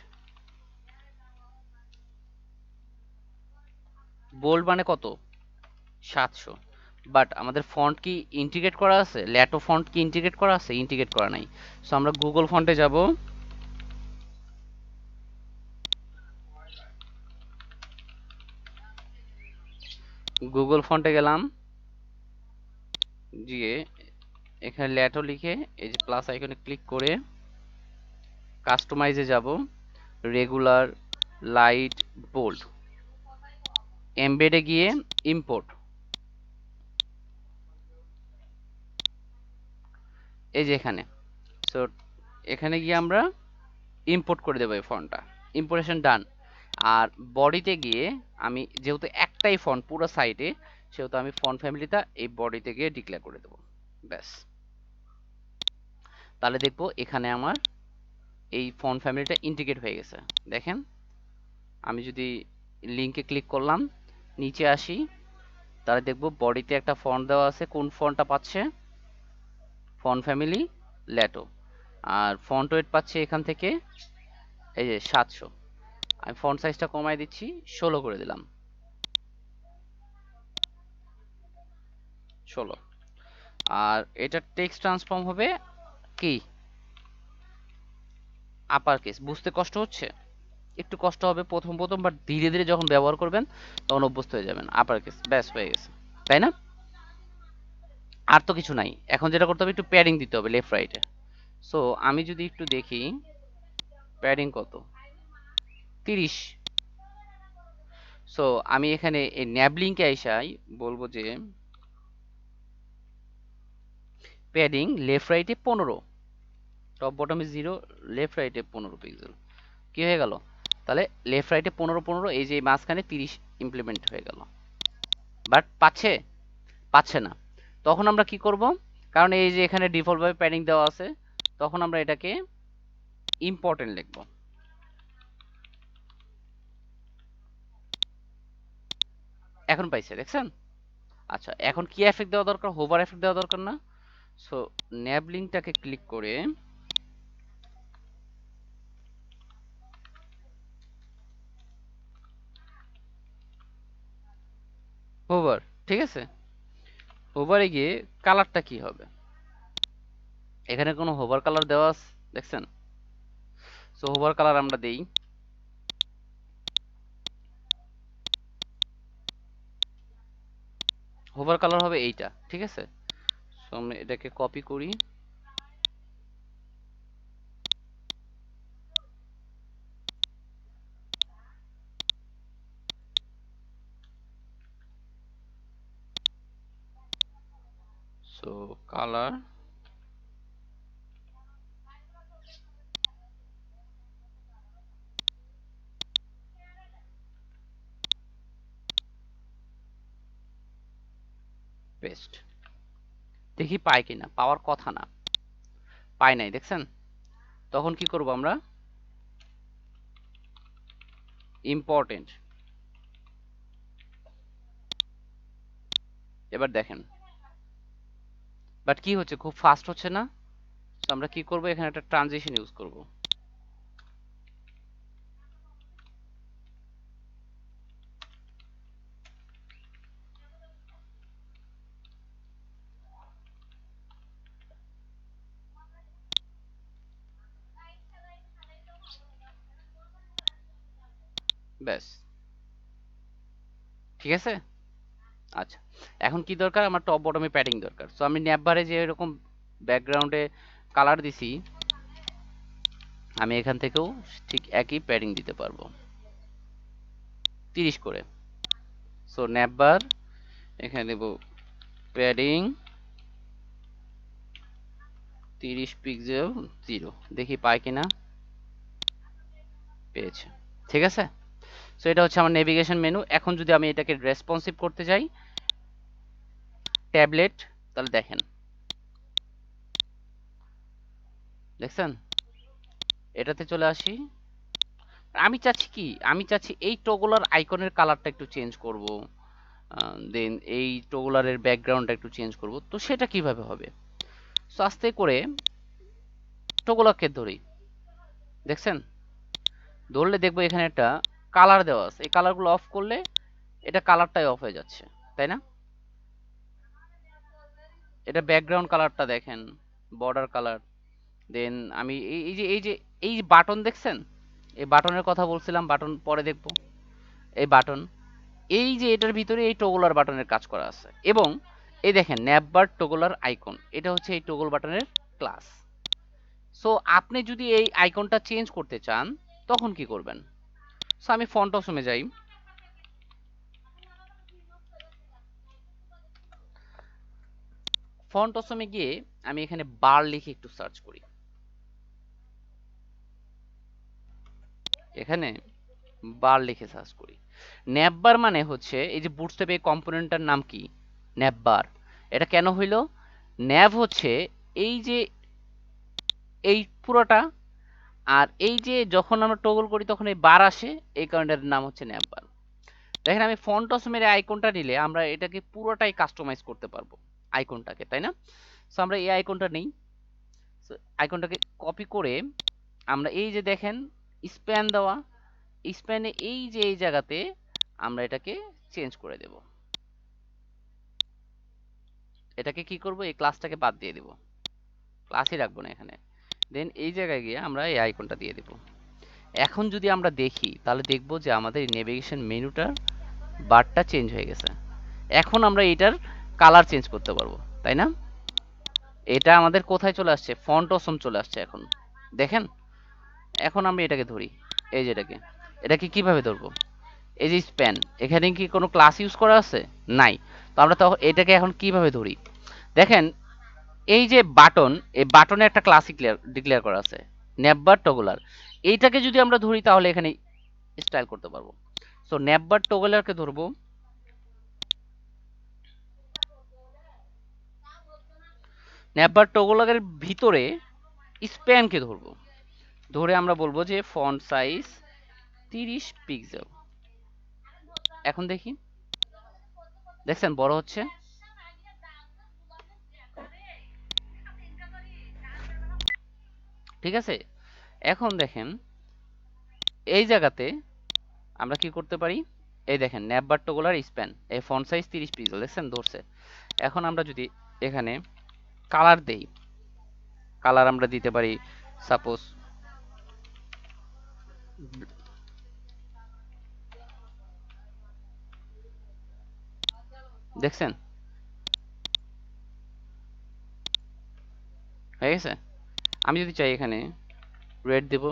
বোল্ড মানে কত? 700। বাট আমাদের ফন্ট কি ইন্টিগ্রেট করা আছে? ল্যাটো ফন্ট কি ইন্টিগ্রেট করা আছে? ইন্টিগ্রেট করা নাই। সো আমরা গুগল ফন্টে যাব, গুগল ফন্টে গেলাম, গিয়ে এখানে ল্যাটো লিখে এই যে প্লাস আইকনে ক্লিক করে কাস্টমাইজে যাব, রেগুলার, লাইট, বোল্ড, এমবেডে গিয়ে ইম্পোর্ট, এই যে এখানে। সো এখানে গিয়ে আমরা ইম্পোর্ট করে দেবো এই ফন্টটা। ইম্পোর্টেশন ডান। আর বডিতে গিয়ে আমি যেহেতু একটাই ফন্ট পুরো সাইটে, সেহেতু আমি ফন্ট ফ্যামিলিটা এই বডিতে গিয়ে ডিক্লেয়ার করে দেবো। ব্যাস। তাহলে দেখবো এখানে আমার এই ফন্ট ফ্যামিলিটা ইন্টিগ্রেট হয়ে গেছে। দেখেন আমি যদি লিঙ্কে ক্লিক করলাম, নিচে আসি, তাহলে দেখবো বডিতে একটা ফন্ট দেওয়া আছে। কোন ফন্টটা পাচ্ছে? Font family Lato. আর ফন্ট ওয়েট পাচ্ছে এখান থেকে এই যে 700। আমি ফন্ট সাইজটা কমাই দিচ্ছি, 16 করে দিলাম, 16। আর এটা টেক্সট ট্রান্সফর্ম হবে কি? Upper case. বুঝতে কষ্ট হচ্ছে? একটু কষ্ট হবে প্রথম প্রথম, বাট ধীরে ধীরে যখন ব্যবহার করবেন তখন অভ্যস্ত হয়ে যাবেন। আপার কেস, ব্যাস হয়ে গেছে, তাই না? আর তো কিছু নাই। এখন যেটা করতে হবে, একটু প্যাডিং দিতে হবে লেফট রাইটে। সো আমি যদি একটু দেখি প্যাডিং কত, 30। সো আমি এখানে এই ন্যাব লিঙ্কে আইসাই বলবো যে প্যাডিং লেফট রাইটে 15, টপ বটমে 0, লেফট রাইটে 15 পিক্সেল। কি হয়ে গেল? তাহলে লেফট রাইটে 15 15, এই যে মাঝখানে 30 ইমপ্লিমেন্ট হয়ে গেল। বাট পাচ্ছে? পাচ্ছে না। তখন আমরা কি করব? কারণ এই যে এখানে ডিফল্ট ভাবে প্যাডিং দেওয়া আছে, তখন আমরা এটাকে ইম্পর্টেন্ট লিখব। এখন পাইছে, দেখছেন? আচ্ছা, এখন কি এফেক্ট দেওয়া দরকার? হোভার এফেক্ট দেওয়া দরকার না? সো ন্যাব লিঙ্কটাকে ক্লিক করে হোভার, ঠিক আছে? হোভারে গিয়ে কালারটা কি হবে? এখানে কোনো হোভার কালার দেওয়া আছে, দেখছেন? সো হোভার কালার আমরা দেই, হোভার কালার হবে এইটা, ঠিক আছে? সো আমরা এটাকে কপি করি, সো কালার, পেস্ট। দেখি পায় কিনা। পাওয়ার কথা না, পায় নাই, দেখছেন? তখন কি করব আমরা, ইম্পর্টেন্ট। এবার দেখেন, বাট কি হচ্ছে, খুব ফাস্ট হচ্ছে না। তো আমরা কি করব, এখানে একটা ট্রানজিশন ইউজ করব। ব্যাস, ঠিক আছে। আচ্ছা, এখন কি দরকার, আমার টপ বটমে প্যাডিং দরকার। সো আমি ন্যাপবারে যে এরকম ব্যাকগ্রাউন্ডে কালার দিছি, আমি এখান থেকেও ঠিক একই প্যাডিং দিতে পারবো 30 করে। সো ন্যাপবার এখানে দেব প্যাডিং 30 পিক্সেল 0, দেখি পাই কিনা। পেয়েছে, ঠিক আছে। সো এটা হচ্ছে আমার নেভিগেশন মেনু। এখন যদি আমি এটাকে রেসপন্সিভ করতে যাই, ট্যাবলেট, তাহলে দেখেন, দেখছেন, এটাতে চলে আসি। আমি চাচ্ছি কি, আমি চাচ্ছি এই টগলার আইকনের কালারটা একটু চেঞ্জ করব, দেন এই টগলারের ব্যাকগ্রাউন্ডটা একটু চেঞ্জ করব। তো সেটা কিভাবে হবে? সো আস্তে করে টগলারকে ধরি, দেখছেন, ধরলে দেখবো এখানে একটা কালার দেওয়া আছে। এই কালারগুলো অফ করলে এটা কালারটাই অফ হয়ে যাচ্ছে, তাই না? এটা ব্যাকগ্রাউন্ড কালারটা দেখেন, বর্ডার কালার। দেন আমি এই যে বাটন দেখছেন, এই বাটনের কথা বলছিলাম, বাটন পরে দেখবো। এই বাটন, এই যে এটার ভিতরে এই টগলার বাটনের কাজ করা আছে। এবং এই দেখেন ন্যাপবার টগলার আইকন, এটা হচ্ছে এই টগল বাটনের ক্লাস। সো আপনি যদি এই আইকনটা চেঞ্জ করতে চান তখন কি করবেন? সো আমি ফন্ট অপশনে যাই, ফন্ট অপশনে গিয়ে আমি এখানে বার লিখে একটু সার্চ করি। এখানে বার লিখে সার্চ করি। ন্যাপবার মানে হচ্ছে এই যে বুটস্ট্র্যাপ এই কম্পোনেন্টটার নাম কি, ন্যাপবার। এটা কেন হইলো? ন্যাভ হচ্ছে এই যে এই পুরোটা, আর এই যে যখন আমরা টগল করি তখন এই বার আসে, এই কারণের নাম হচ্ছে ন্যাপবার। দেখেন আমি ফন্ট অসমের আইকনটা নিলে আমরা এটাকে পুরোটাই কাস্টমাইজ করতে পারবো আইকনটাকে, তাই না? সো আমরা এই আইকনটা নেই, আইকনটাকে কপি করে আমরা এই যে দেখেন স্প্যান দেওয়া, স্প্যানে এই যে এই জায়গাতে আমরা এটাকে চেঞ্জ করে দেব। এটাকে কি করব, এই ক্লাসটাকে বাদ দিয়ে দেব, ক্লাসই রাখবো না এখানে। দেন এই জায়গায় গিয়ে আমরা এই আইকনটা দিয়ে দেব। এখন যদি আমরা দেখি তাহলে দেখব যে আমাদের নেভিগেশন মেনুটার বারটা চেঞ্জ হয়ে গেছে। এখন আমরা এটার কালার চেঞ্জ করতে পারবো, তাই না? এটা আমাদের কোথায় চলে আসছে, ফন্ট অসম চলে আসছে এখন, দেখেন। এখন আমি এটাকে ধরি, এই যে এটাকে কিভাবে ধরবো, এই যে স্প্যান, এখানে কি কোনো ক্লাস ইউজ করা আছে? নাই। তো আমরা তো এটাকে এখন কিভাবে ধরি, দেখেন, এই যে বাটন, এই বাটনে একটা ক্লাস ডিক্লেয়ার করা আছে, ন্যাপবার টগলার। এইটাকে যদি আমরা ধরি তাহলে এখানে স্টাইল করতে পারবো। সো ন্যাপবার টগলারকে ধরবো, ন্যাপবার টগলারের ভিতরে স্প্যানকে ধরবো, ধরে আমরা বলবো যে ফন্ট সাইজ 30 পিক্সেল। এখন দেখি, দেখছেন বড় হচ্ছে। ঠিক আছে, এখন দেখেন এই জায়গাতে আমরা কি করতে পারি, এই দেখেন ন্যাপবার টগলার স্প্যান, এই ফন্ট সাইজ 30 পিক্সেল, দেখছেন ধরছে। এখন আমরা যদি এখানে কালার দেই, কালার আমরা দিতে পারি সাপোজ, দেখছেন হয়ে গেছে। আমি যদি চাই এখানে রেড দেব,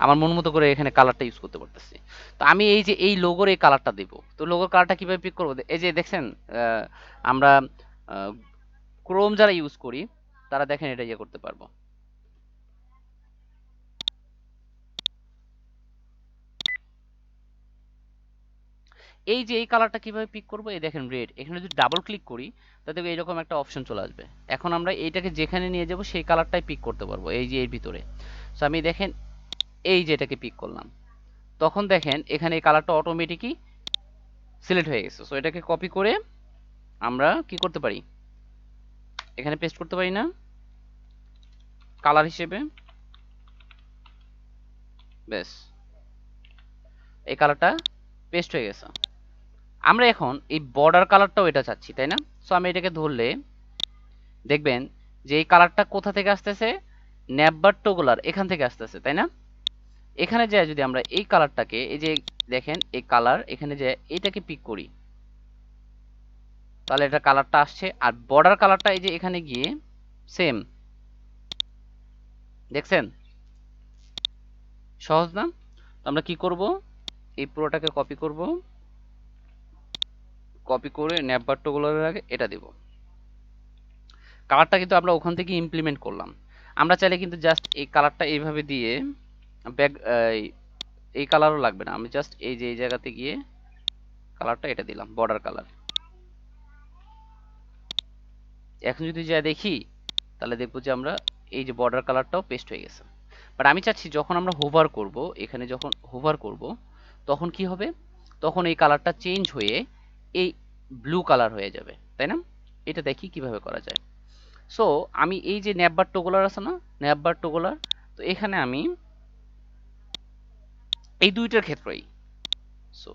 আমার মন মতো করে এখানে কালারটা ইউজ করতে পারতেছি। তো আমি এই যে এই লোগোর এই কালারটা দেব, তো লোগোর কালারটা কিভাবে পিক করবো, এই যে দেখছেন, আমরা ক্রোম যারা ইউজ করি তারা দেখেন এটা ইয়ে করতে পারবো। এই যে এই কালারটা কিভাবে পিক করব, এই দেখেন রেড, এখানে যদি ডাবল ক্লিক করি তাতে এইরকম একটা অপশন চলে আসবে। এখন আমরা এইটাকে যেখানে নিয়ে যাব সেই কালারটাই পিক করতে পারবো, এই যে এর ভিতরে। সো আমি দেখেন এই যে এটাকে পিক করলাম, তখন দেখেন এখানে এই কালারটা অটোমেটিকই সিলেক্ট হয়ে গেছে। সো এটাকে কপি করে আমরা কি করতে পারি, এখানে পেস্ট করতে পারি না কালার হিসেবে, ব্যাস এই কালারটা পেস্ট হয়ে গেছে। আমরা এখন এই বর্ডার কালারটাও এটা চাচ্ছি, তাই না? সো আমি এটাকে ধরলে দেখবেন যে এই কালারটা কোথা থেকে আসতেছে, ন্যাববার টোগলার এখান থেকে আসতেছে, তাই না? এখানে যায় যদি আমরা এই কালারটাকে, এই যে দেখেন এই কালার, এখানে যে এটাকে পিক করি তাহলে এটা কালারটা আসছে। আর বর্ডার কালারটা এই যে এখানে গিয়ে সেম, দেখছেন সহজ না? তো আমরা কি করব, এই পুরোটাকে কপি করব, কপি করে ন্যাববার টোগলারের আগে এটা দেব। কালারটা কিন্তু আমরা ওখান থেকে ইমপ্লিমেন্ট করলাম। আমরা চাইলে কিন্তু জাস্ট এই কালারটা এইভাবে দিয়ে ব্যাক, এই কালারও লাগবে না, আমি জাস্ট এই যে এই জায়গাতে গিয়ে কালারটা এটা দিলাম বর্ডার কালার। এখন যদি যা দেখি তাহলে দেখবো যে আমরা এই যে বর্ডার কালারটাও পেস্ট হয়ে গেছে। বাট আমি চাচ্ছি যখন আমরা হোভার করব, এখানে যখন হোভার করব তখন কি হবে, তখন এই কালারটা চেঞ্জ হয়ে এই ব্লু কালার হয়ে যাবে, তাই না? এটা দেখি কিভাবে করা যায়। সো আমি এই যে ন্যাববার টোগলার আছে না, ন্যাববার টোগলার, তো এখানে আমি এই দুইটার ক্ষেত্রেই, সো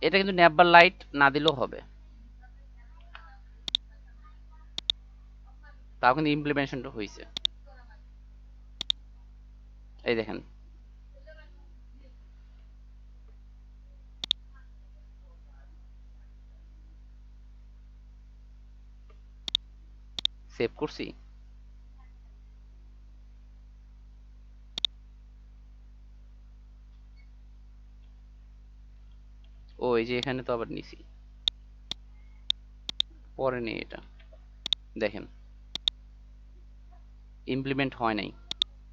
এটা কিন্তু ন্যাববার লাইট না দিলেও হবে, তাও কিন্তু ইমপ্লিমেন্টেশনটা হয়েছে। এই দেখেন সেভ করছি। ও এই যে এখানে তো আবার নিছি, পরে নেই এটা, দেখেন ইমপ্লিমেন্ট হয় নাই।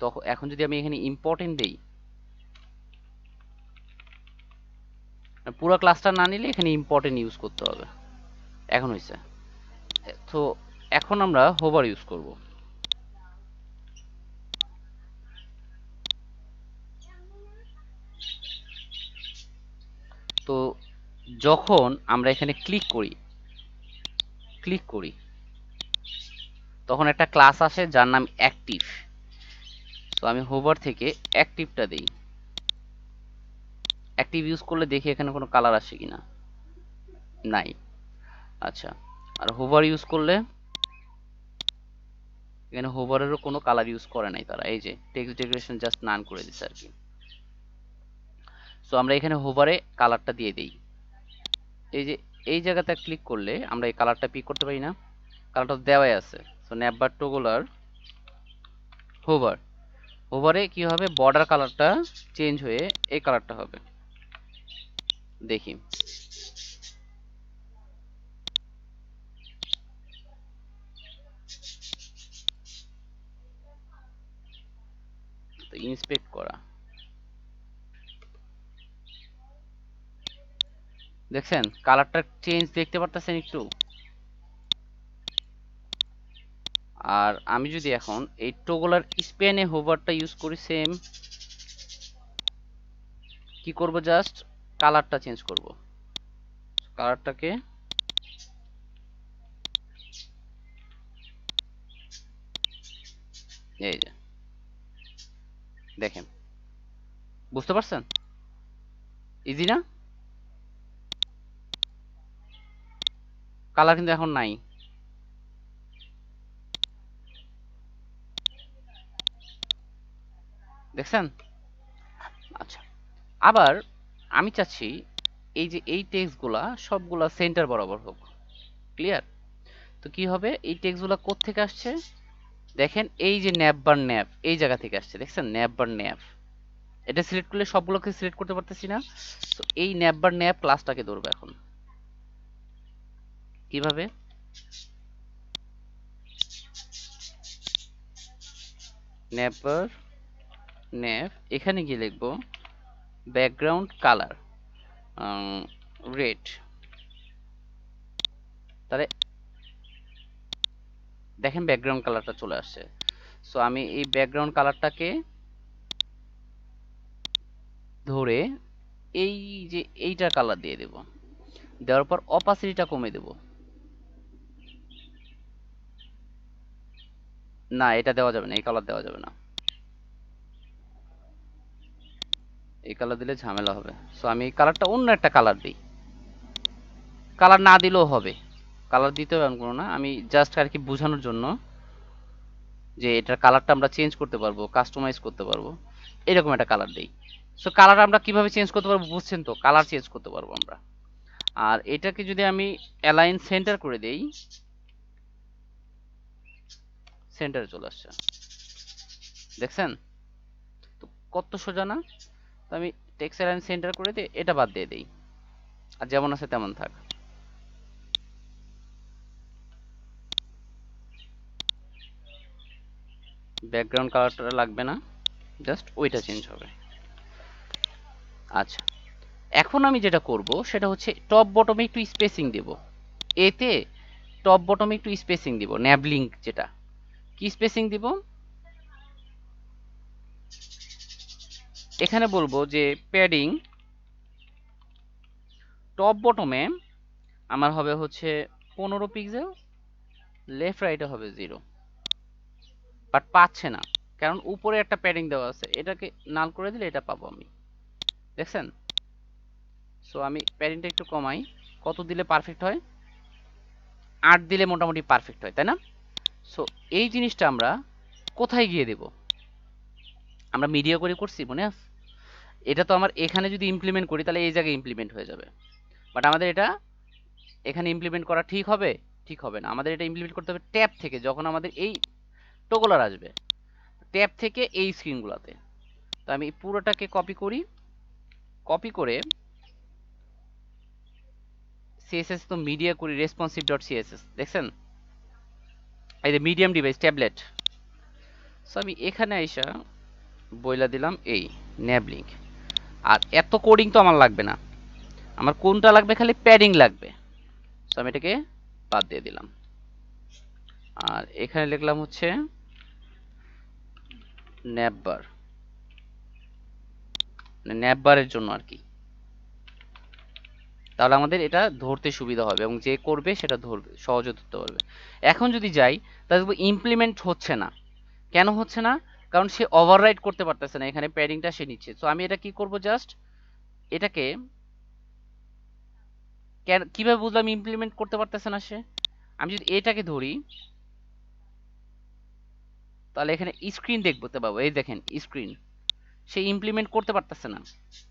তখন এখন যদি আমি এখানে ইম্পর্টেন্ট দেই, পুরো ক্লাসটা না নিলে এখানে ইম্পর্টেন্ট ইউজ করতে হবে। এখন হয়েছে। তো এখন আমরা হোভার ইউজ করব। তো যখন আমরা এখানে ক্লিক করি তখন একটা ক্লাস আসে যার নাম অ্যাক্টিভ। তো আমি হোভার থেকে অ্যাক্টিভটা দেই, অ্যাক্টিভ ইউজ করলে দেখি এখানে কোনো কালার আসে কিনা, নাই। আচ্ছা, আর হোভার ইউজ করলে এখানে হোভারেরও কোনো কালার ইউজ করে নাই তারা, এই যে টেক্সট ডেকোরেশন জাস্ট নান করে দিচ্ছে আর কি। সো আমরা এখানে হোভারে কালারটা দিয়ে দেই, এই যে এই জায়গাতে ক্লিক করলে আমরা এই কালারটা পিক করতে পারি না, কালারটা দেওয়াই আছে। সো ন্যাববার টোগলার হোভার, হোভারে কি হবে, বর্ডার কালারটা চেঞ্জ হয়ে এই কালারটা হবে, দেখি। তো ইন্সপেক্ট করা, দেখছেন কালারটা চেঞ্জ দেখতে পারতেছেন একটু। আর আমি যদি এখন এই টোগলার স্পেনে হোভারটা ইউজ করি, সেম কি করব, জাস্ট কালারটা চেঞ্জ করব, কালারটাকে এই যে দেখেন, বুঝতে পারছেন ইজি না? কালার কিন্তু এখন নাই, দেখছেন? আচ্ছা, আবার আমি চাচ্ছি এই যে এই টেক্সটগুলা সবগুলা সেন্টার বরাবর হোক, ক্লিয়ার? তো কি হবে, এই টেক্সটগুলা কোত্থেকে আসছে, দেখেন এই যে ন্যাপ বার ন্যাপ এই জায়গা থেকে আসছে, দেখছেন ন্যাপ বার ন্যাপ, এটা সিলেক্ট করলে সবগুলোকে সিলেক্ট করতে পারতেছি না। তো এই ন্যাপ বার ন্যাপ ক্লাসটাকে ধরবো এখন, কিভাবে, ন্যাপ বার ন্যাপ, এখানে গিয়ে লিখবো ব্যাকগ্রাউন্ড কালার, রেড, তাহলে দেখেন ব্যাকগ্রাউন্ড কালারটা চলে আসছে। সো আমি এই ব্যাকগ্রাউন্ড কালারটাকে ধরে এই যে এইটার কালার দিয়ে দেব, দেওয়ার পর অপাসিটিটা কমে দেব। না, এটা দেওয়া যাবে না, এই কালার দেওয়া যাবে না, এই কালার দিলে ঝামেলা হবে। সো আমি এই কালারটা অন্য একটা কালার দিই, কালার না দিলেও হবে, কালার দিতেও এমন কোনো না, আমি জাস্ট আর কি বোঝানোর জন্য যে এটার কালারটা আমরা চেঞ্জ করতে পারবো, কাস্টমাইজ করতে পারবো, এরকম একটা কালার দেই। সো কালার আমরা কিভাবে চেঞ্জ করতে পারবো বুঝছেন তো, কালার চেঞ্জ করতে পারবো আমরা। আর এটাকে যদি আমি অ্যালাইন সেন্টার করে দেই, সেন্টারে চলে আসছে, দেখছেন তো কত সোজা না। তো আমি টেক্সট অ্যালাইন সেন্টার করে দিয়ে এটা বাদ দিয়ে দেই, আর যেমন আছে তেমন থাক। ব্যাকগ্রাউন্ড কালারটা লাগবে না, জাস্ট ওইটা চেঞ্জ হবে। আচ্ছা, এখন আমি যেটা করব সেটা হচ্ছে টপ বটমে একটু স্পেসিং দেব। এতে টপ বটমে একটু স্পেসিং দিব, ন্যাবলিঙ্ক যেটা, কি স্পেসিং দিব, এখানে বলবো যে প্যাডিং টপ বটমে আমার হবে হচ্ছে 15 পিক্সেল, লেফট রাইটে হবে 0। বাট পাচ্ছে না, কারণ উপরে একটা প্যাডিং দেওয়া আছে, এটাকে নাল করে দিলে এটা পাবো আমি, দেখছেন। সো আমি প্যাডিংটা একটু কমাই, কত দিলে পারফেক্ট হয়, 8 দিলে মোটামুটি পারফেক্ট হয়, তাই না? সো এই জিনিসটা আমরা কোথায় গিয়ে দেব, আমরা মিডিয়া করে করছি মনে আছে, এটা তো আমার এখানে যদি ইমপ্লিমেন্ট করি তাহলে এই জায়গায় ইমপ্লিমেন্ট হয়ে যাবে, বাট আমাদের এটা এখানে ইমপ্লিমেন্ট করা ঠিক হবে, ঠিক হবে না, আমাদের এটা ইমপ্লিমেন্ট করতে হবে ট্যাব থেকে, যখন আমাদের এই টোগলার আসবে ট্যাব থেকে এই স্ক্রিনগুলোতে। তো আমি পুরোটাকে কপি করি, কপি করে সিএসএস তো মিডিয়া করি রেসপন্সিভ ডট সিএসএস, দেখছেন এই যে মিডিয়াম ডিভাইস ট্যাবলেট। সো আমি এখানে আইসা বইলা দিলাম এই ন্যাবলিঙ্ক, আর এত কোডিং তো আমার লাগবে না, আমার কোনটা লাগবে খালি প্যাডিং লাগবে। সো আমি এটাকে বাদ দিয়ে দিলাম, আর এখানে লিখলাম হচ্ছে ন্যাববার, মানে ন্যাববারের জন্য আর কি, তাহলে আমাদের এটা ধরতে সুবিধা হবে এবং যে করবে সেটা ধরবে, সহজে ধরতে পারবে। এখন যদি যাই তাহলে ইমপ্লিমেন্ট হচ্ছে না, কেন হচ্ছে না, কারণ সে ওভাররাইড করতে পারতেছে না, এখানে প্যাডিংটা সে নিচ্ছে। সো আমি এটা কি করব, জাস্ট এটাকে কিভাবে বুঝলাম ইমপ্লিমেন্ট করতে পারতেছে না সে, আমি যদি এটাকে ধরি তাহলে এখানে স্ক্রিন দেখতে পাবো, এই দেখেন স্ক্রিন, সে ইমপ্লিমেন্ট করতে পারতেছে না,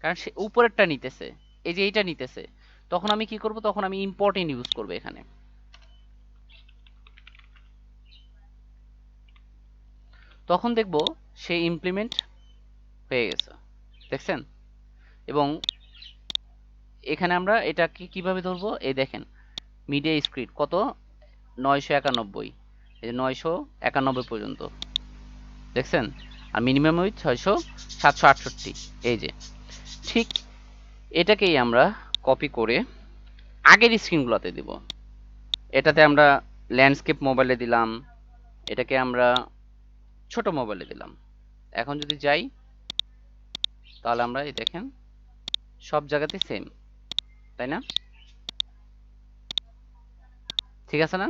কারণ সে উপরেরটা নিতেছে, এই যে এইটা নিতেছে। তখন আমি কি করব, তখন আমি ইম্পর্টেন্ট ইউজ করব এখানে, তখন দেখব সে ইমপ্লিমেন্ট হয়ে গেছে, দেখছেন। এবং এখানে আমরা এটাকে কিভাবে ধরবো, এই দেখেন মিডিয়া স্ক্রিন কত, 991, এই যে 991 পর্যন্ত, দেখছেন। আর মিনিমাম উইথ 768, এই যে ঠিক এটাকেই আমরা কপি করে আগের স্ক্রিনগুলোতে দিব। এটাতে আমরা ল্যান্ডস্কেপ মোবাইলে দিলাম, এটাকে আমরা ছোট মোবাইলে দিলাম। এখন যদি যাই তাহলে আমরা এই দেখেন সব জায়গাতে সেম, তাই না, ঠিক আছে না।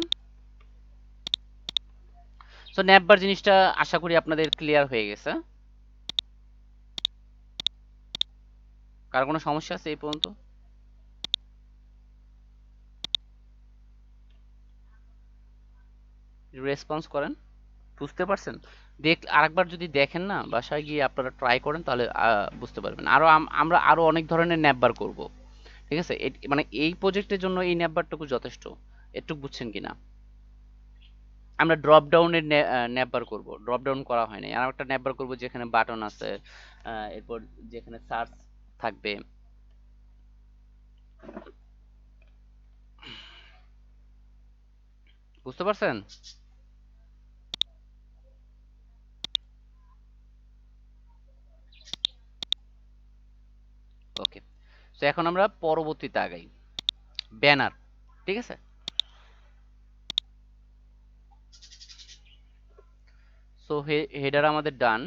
সো ন্যাপবার জিনিসটা আশা করি আপনাদের ক্লিয়ার হয়ে গেছে। কার কোনো সমস্যা আছে এই পর্যন্ত, রেসপন্স করেন, বুঝতে পারছেন। দেখ আরেকবার যদি দেখেন না, বাসায় গিয়ে আপনারা ট্রাই করেন, তাহলে বুঝতে পারবেন। আরো আমরা আরো অনেক ধরনের ন্যাপবার করব, ঠিক আছে। মানে এই প্রজেক্টের জন্য এই ন্যাপবারটুকু যথেষ্ট, একটু বুঝছেন কিনা। আমরা ড্রপ ডাউনের ন্যাপবার করব, ড্রপ ডাউন করা হয় নাই, আর একটা ন্যাপবার করব যেখানে বাটন আছে, এরপর যেখানে সার্চ থাকবে। বুঝতে পারছেন। ওকে, তো এখন আমরা পরবর্তীতে আগাই, ব্যানার। ঠিক আছে, সো হেডার আমাদের ডান।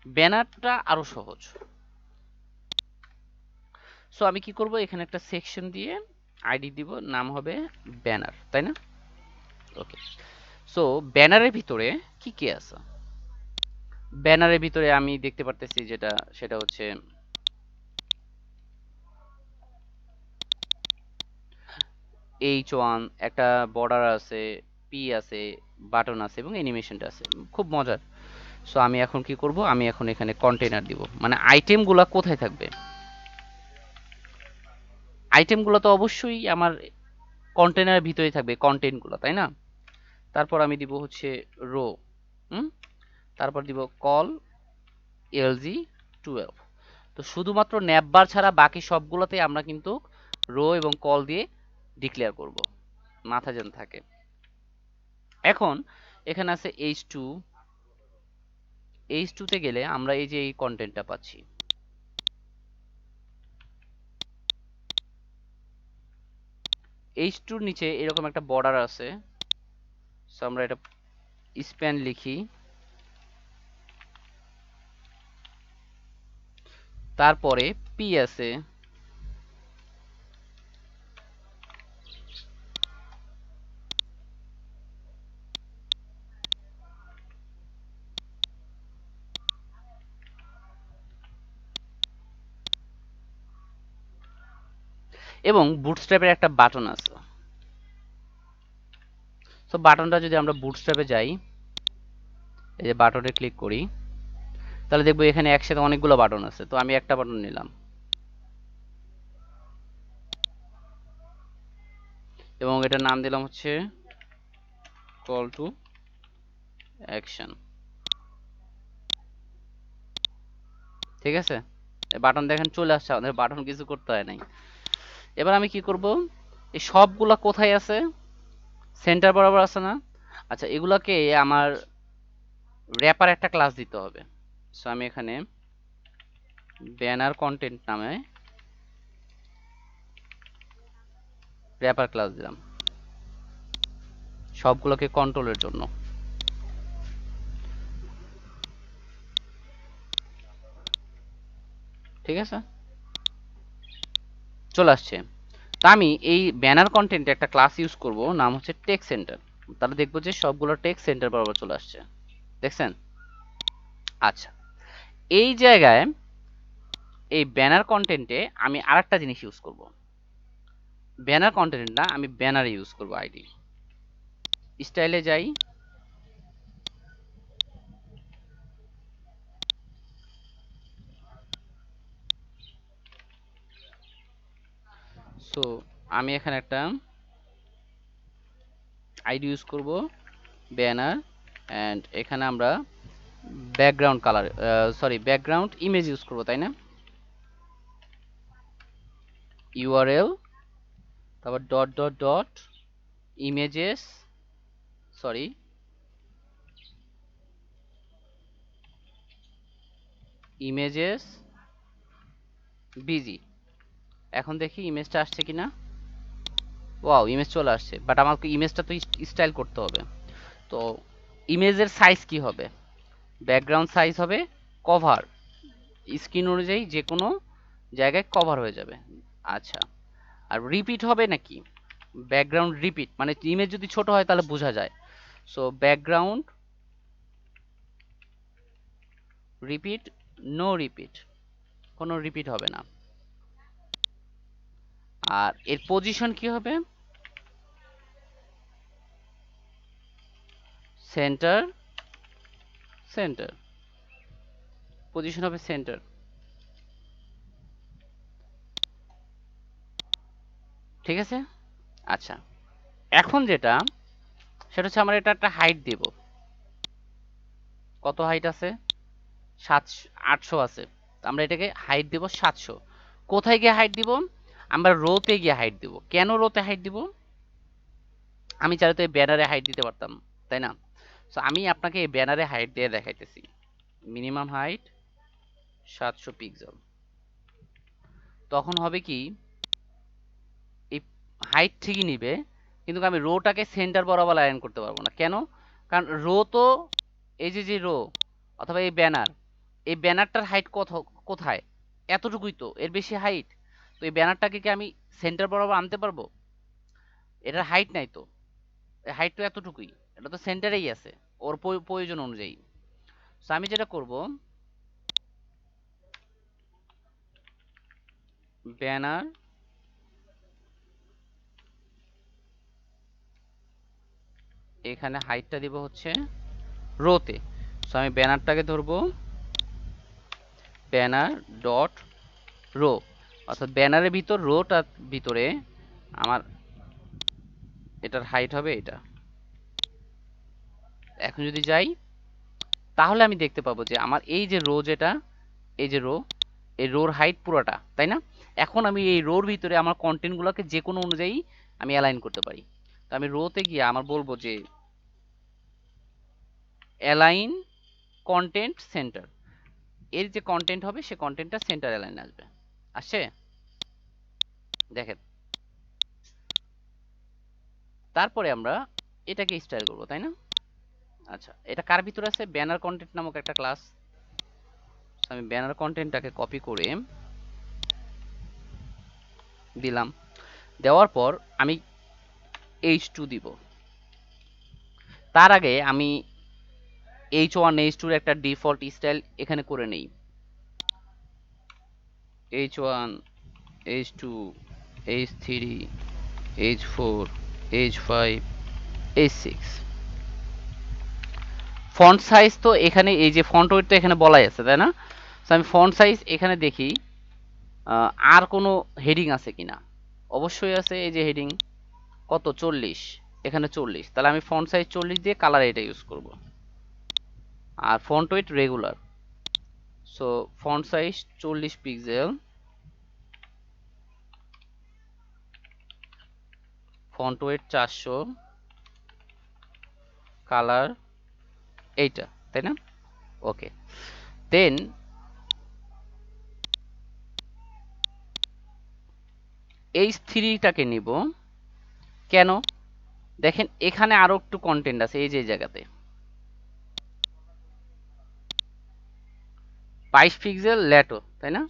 ব্যানারটা আরো সহজ। সো আমি কি করব, এখানে একটা সেকশন দিয়ে আইডি দিব, নাম হবে ব্যানার, তাই না? ওকে, সো ব্যানারের ভিতরে কি কি আছে? ব্যানারের ভিতরে আমি দেখতে পারতেছি যেটা, সেটা হচ্ছে H1, একটা বর্ডার আছে, পি আছে, বাটন আছে এবং অ্যানিমেশনটা আছে, খুব মজার। সো আমি এখন কি করব, আমি এখন এখানে কন্টেইনার দিব, মানে আইটেমগুলো কোথায় থাকবে? আইটেমগুলো তো অবশ্যই আমার কন্টেইনারের ভিতরেই থাকবে, কন্টেন্টগুলো, তাই না? তারপর আমি দিব হচ্ছে রো, হুম, তারপর দিব কল lg12। তো শুধুমাত্র ন্যাপবার ছাড়া বাকি সবগুলোতে আমরা কিন্তু রো এবং কল দিয়ে ডিক্লেয়ার করব, মাথা যেন থাকে। এখন এখানে আছে h2, h2 তে গেলে আমরা এই যে এই কন্টেন্টটা পাচ্ছি। h2 এর নিচে এরকম একটা বর্ডার আছে, সো আমরা এটা স্প্যান লিখি, তারপরে পি আছে, এবং বুটস্ট্র্যাপের একটা বাটন আছে। তো বাটনটা যদি আমরা বুটস্ট্র্যাপে যাই, এই যে বাটনে ক্লিক করি, তাহলে দেখবো এখানে একসাথে অনেকগুলো বাটন আছে। তো আমি একটা বাটন নিলাম এবং এটার নাম দিলাম হচ্ছে কল টু অ্যাকশন। ঠিক আছে, বাটন দেখেন চলে আসছে, আমাদের বাটন কিছু করতে হয় নাই। এবার আমি কি করব, এই সবগুলা কোথায় আছে? সেন্টার বরাবর আছে না? আচ্ছা, এগুলাকে আমার র্যাপার একটা ক্লাস দিতে হবে। সো আমি এখানে ব্যানার কন্টেন্ট নামে র্যাপার ক্লাস দিলাম সবগুলোকে কন্ট্রোলের জন্য। ঠিক আছে, চলে আসছে। তা আমি এই ব্যানার কন্টেন্টে একটা ক্লাস ইউজ করব, নাম হচ্ছে টেক্সট সেন্টার। তাহলে দেখবো যে সবগুলো টেক্সট সেন্টার বরাবর চলে আসছে, দেখছেন? আচ্ছা, এই জায়গায় এই ব্যানার কন্টেন্টে আমি আরেকটা জিনিস ইউজ করব। ব্যানার কন্টেন্ট না, আমি ব্যানারে ইউজ করব আইডি। স্টাইলে যাই, সো আমি এখানে একটা আইডি ইউজ করব ব্যানার, অ্যান্ড এখানে আমরা background colour, sorry background image use করব, তাই না? ইউআরএল, তারপর dot dot dot images, sorry images busy. এখন দেখি ইমেজটা আসছে কিনা। ওয়াও, ইমেজ চলে আসছে, বাট আমাকে ইমেজটা তো স্টাইল করতে হবে। তো ইমেজের সাইজ কি হবে? ব্যাকগ্রাউন্ড সাইজ হবে কভার, স্ক্রিন অনুযায়ী যে কোনো জায়গায় কভার হয়ে যাবে। আচ্ছা, আর রিপিট হবে নাকি? ব্যাকগ্রাউন্ড রিপিট, মানে ইমেজ যদি ছোট হয় তাহলে বোঝা যায়। So background repeat, no repeat, কোনো রিপিট হবে না। আর এর পজিশন কি হবে? সেন্টার, সেন্টার, পজিশন হবে সেন্টার। ঠিক আছে, আচ্ছা, এখন যেটা, সেটা হচ্ছে আমরা এটা একটা হাইট দেব। কত হাইট আছে? 800 আছে। আমরা এটাকে হাইট দেব 700। কোথায় গিয়ে হাইট দিব? আমরা রোতে গিয়ে হাইট দিব। কেন রোতে হাইট দিব? আমি চাইলে তো এই ব্যানারে হাইট দিতে পারতাম, তাই না? সো আমি আপনাকে এই ব্যানারে হাইট দিয়ে দেখাইতেছি। Minimum height 700 pixel. তখন হবে কি, এই হাইট ঠিকই নিবে, কিন্তু আমি রোটাকে সেন্টার বরাবর লাইন করতে পারবো না। কেন? কারণ রো তো, এই যে রো অথবা এই ব্যানার, এই ব্যানারটার হাইট কোথায়? এতটুকুই তো, এর বেশি হাইট। তো এই ব্যানারটাকে কি আমি সেন্টার বরাবর আনতে পারবো? এটার হাইট নাই তো, হাইট তো এতটুকুই, এটা তো সেন্টারেই আছে ওর প্রয়োজন অনুযায়ী। তো আমি যেটা করব, ব্যানার এখানে হাইটটা দিব হচ্ছে রোতে। সো আমি ব্যানারটাকে ধরবো ব্যানার ডট রো, অর্থাৎ ব্যানারের ভিতর রোটার ভিতরে আমার এটার হাইট হবে এটা। এখন যদি যাই, তাহলে আমি দেখতে পাবো যে আমার এই যে রো, যেটা এই যে রো, এই রোর হাইট পুরোটা, তাই না? এখন আমি এই রোর ভিতরে আমার কন্টেন্টগুলোকে যে কোনো অনুযায়ী আমি অ্যালাইন করতে পারি। তো আমি রোতে গিয়ে আমার বলবো যে অ্যালাইন কন্টেন্ট সেন্টার, এর যে কন্টেন্ট হবে সে কন্টেন্টটা সেন্টার অ্যালাইন আসবে। আসছে? দেখেন, তারপরে আমরা এটাকে স্টাইল করবো, তাই না? আচ্ছা, এটা কার ভিতরে আছে? ব্যানার কন্টেন্ট নামক একটা ক্লাস। আমি ব্যানার কন্টেন্টটাকে কপি করে দিলাম। দেওয়ার পর আমি h2 দিব। তার আগে আমি h1 h2 এর একটা ডিফল্ট স্টাইল এখানে করে নেই। h1 h2 h3 h4 h5 h6। Font size তো এখানে, এই যে ফন্ট ওয়েট তো এখানে বলাই আছে, তাই না? তো আমি ফন্ট সাইজ এখানে দেখি আর কোনো হেডিং আছে কিনা। অবশ্যই আছে, এই যে হেডিং কত, 40, এখানে 40, তাহলে আমি ফন্ট সাইজ 40 দিয়ে কালার এটা ইউজ করব। আর font weight regular, so font size 40 pixel, font weight 400, colour এইটা, তাই না? ওকে, দেন h3টাকে নিব। কেন? দেখেন এখানে আরো একটু কন্টেন্ট আছে, এই যে এই জায়গাতে 22 পিক্সেল ল্যাটো, তাই না?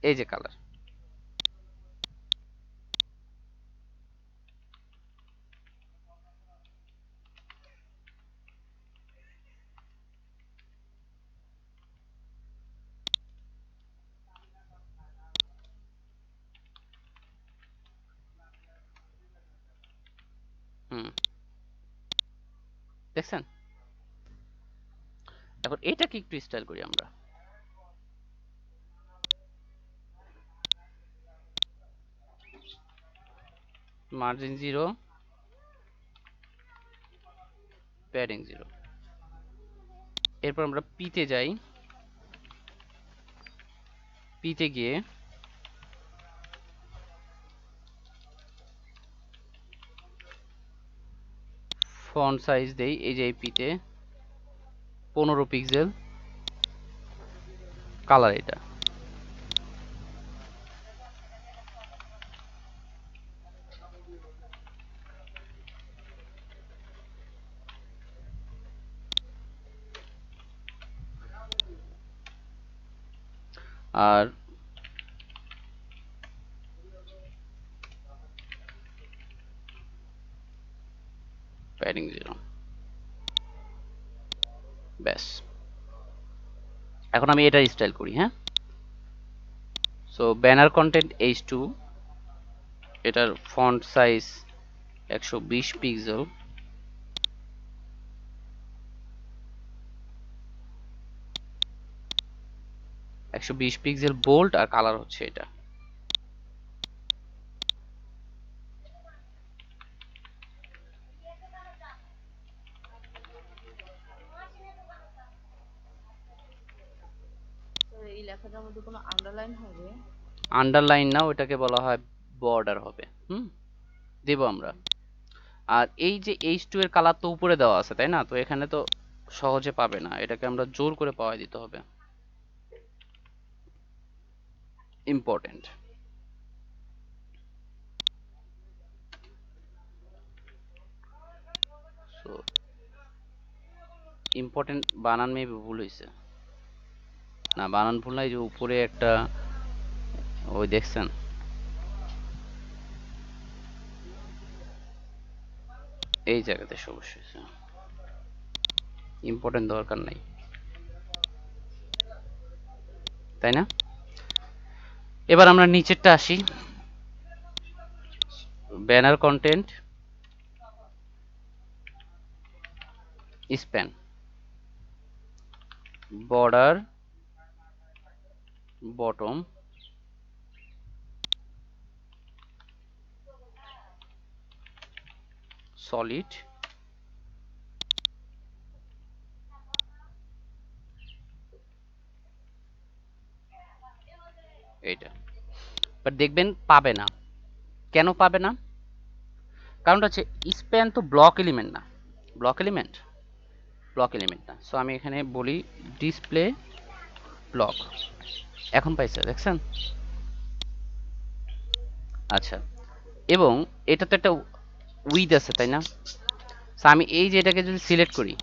এই যে কালার, হুম, দেখছেন? এখন এটাকে একটু স্টাইল করি আমরা। Margin 0, padding 0। এরপর আমরা পিতে যাই, পিতে গিয়ে ফন্ট সাইজ দেই, এই যে এই পিতে 15 পিক্সেল, কালার এটা। আর প্যাডিং 0, ব্যাস। এখন আমি এটা স্টাইল করি, হ্যাঁ। সো ব্যানার কন্টেন্ট h2, এটার font size 120 pixel, 120 pixel bold, আর কালার হচ্ছে এটা। এই লেখাটার মধ্যে কোনো আন্ডারলাইন হবে? আন্ডারলাইন না, ওটাকে বলা হয় বর্ডার হবে। হুম, দেব আমরা। আর এই যে H2 এর কালার তো উপরে দেওয়া আছে তাই না, তো এখানে তো সহজে পাবে না, এটাকে আমরা জোর করে পাওয়াই দিতে হবে, ইম্পর্টেন্ট। সো ইম্পর্টেন্ট বানান মেবি ভুল হয়েছে, না বানান ভুল নাই, যে উপরে একটা ওই দেখছেন এই জায়গাতে সমস্যা হয়েছে, ইম্পর্টেন্ট দরকার নাই তাই না। এবার আমরা নিচেরটা আসি, banner content, span, border, bottom, solid, এইটা। বাট দেখবেন পাবে না, কেন পাবে না, কারণটা হচ্ছে স্প্যান তো ব্লক এলিমেন্ট না, ব্লক এলিমেন্ট, ব্লক এলিমেন্ট না। সো আমি এখানে বলি ডিসপ্লে ব্লক, এখন পাইছে দেখছেন। আচ্ছা, এবং এটা তো একটা উইথ আছে তাই না, সো আমি এই যে এটাকে যদি সিলেক্ট করি,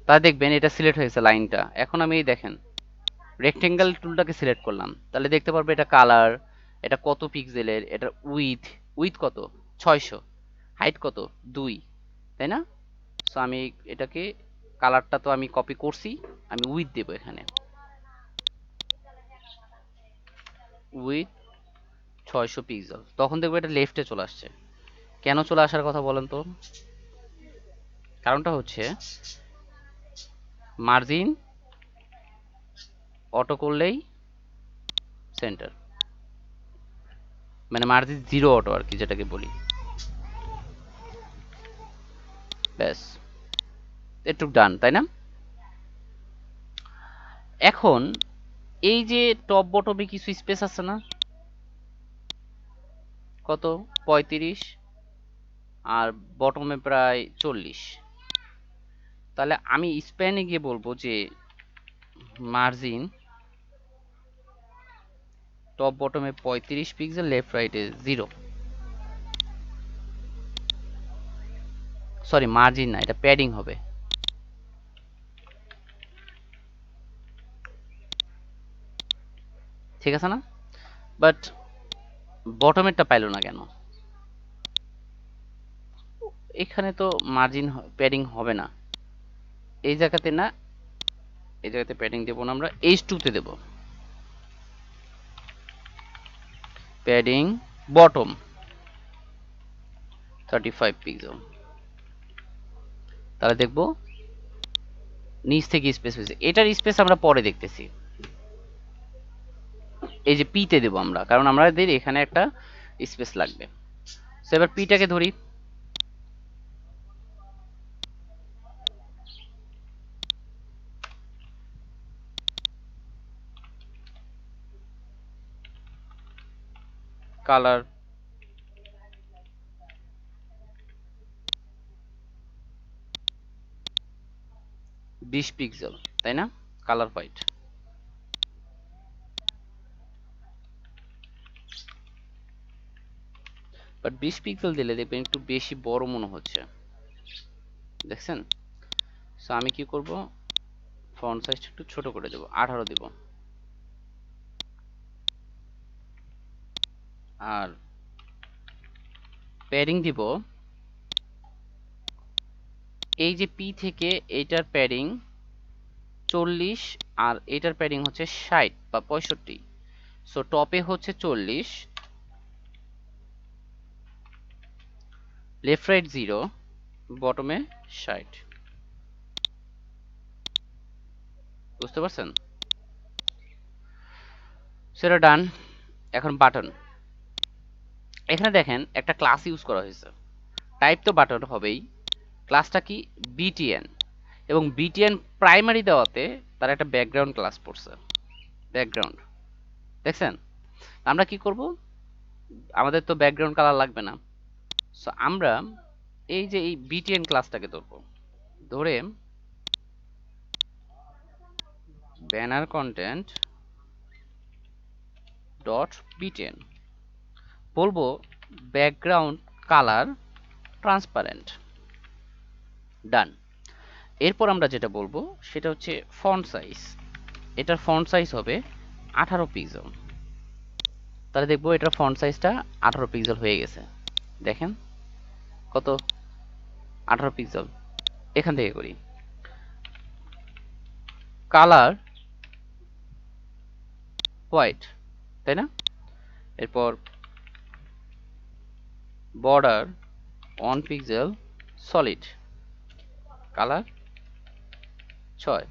তা দেখবেন এটা সিলেক্ট হয়েছে লাইনটা। এখন আমি এই দেখেন রেক্টেঙ্গেল টুলটাকে সিলেক্ট করলাম, তাহলে দেখতে পারবে এটা কালার, এটা কত পিক্সেলের, এটা উইথ, উইথ কত 600, হাইট কত 2, তাই না। সো আমি এটাকে, কালারটা তো আমি কপি করছি, আমি উইথ দেব এখানে, উইথ 600 পিক্সেল, তখন দেখবো এটা লেফটে চলে আসছে। কেন চলে আসার কথা বলেন তো, কারণটা হচ্ছে মার্জিন অটো করলেই সেন্টার, মানে মার্জিন জিরো অটো আর কি যেটাকে বলি, ব্যাস একটু ডান তাই না। এখন এই যে টপ বটমে কিছু স্পেস আছে না, কত 35, আর বটমে প্রায় 40, তাহলে আমি স্প্যানে গিয়ে বলবো যে মার্জিন টপ বটমে 35 পিক্সেল, লেফট রাইটে 0, সরি মার্জিন না, এটা প্যাডিং হবে, ঠিক আছে না। বাট বটমেরটা পাইলো না কেন, এখানে তো মার্জিন প্যাডিং হবে না, এই জায়গাতে না, এই জায়গাতে প্যাডিং দেবো না, আমরা H2 তে দেব প্যাডিং বটম 35 পিক্সেল, তাহলে দেখবো নিচ থেকে স্পেস হয়েছে, এটার স্পেস আমরা পরে দেখতেছি, এই যে পি তে দেবো আমরা, কারণ আমাদের এখানে একটা স্পেস লাগবে। সো এবার পিটাকে ধরি, কালার 20 পিক্সেল তাই না, কালার হোয়াইট, বাট 20 পিক্সেল দিলে দেখবেন একটু বেশি বড় মনে হচ্ছে, দেখছেন। সো আমি কি করব, ফন্ট সাইজটা একটু ছোট করে দেব, 18 দেব, আর প্যাডিং দিব, এই যে পি থেকে এইটার প্যাডিং 40, আর এইটার প্যাডিং হচ্ছে 60 বা 65, সো টপে হচ্ছে 40, লেফট রাইট 0, বটমে 60, বুঝতে পারছেন, সেটা ডান। এখন বাটন, এখানে দেখেন একটা ক্লাস ইউজ করা হয়েছে, টাইপ তো বাটন হবেই, ক্লাসটা কি বিটিএন, এবং বিটিএন প্রাইমারি দেওয়াতে তারা একটা ব্যাকগ্রাউন্ড ক্লাস পড়ছে, ব্যাকগ্রাউন্ড, দেখছেন। আমরা কি করব, আমাদের তো ব্যাকগ্রাউন্ড কালার লাগবে না, সো আমরা এই যে এই বিটিএন ক্লাসটাকে ধরবো, ধরে ব্যানার কন্টেন্ট ডট বিটিএন বলবো ব্যাকগ্রাউন্ড কালার ট্রান্সপারেন্ট। ডান। এরপর আমরা যেটা বলবো সেটা হচ্ছে ফন্ট সাইজ। এটার ফন্ট সাইজ হবে 18 পিক্সেল। তাহলে দেখবো এটার ফন্ট সাইজটা 18 পিক্সেল হয়ে গেছে। দেখেন কত, 18 পিক্সেল। এখান থেকে করি কালার হোয়াইট, তাই না? এরপর বর্ডার 1 পিক্সেল সলিড, কালার 6,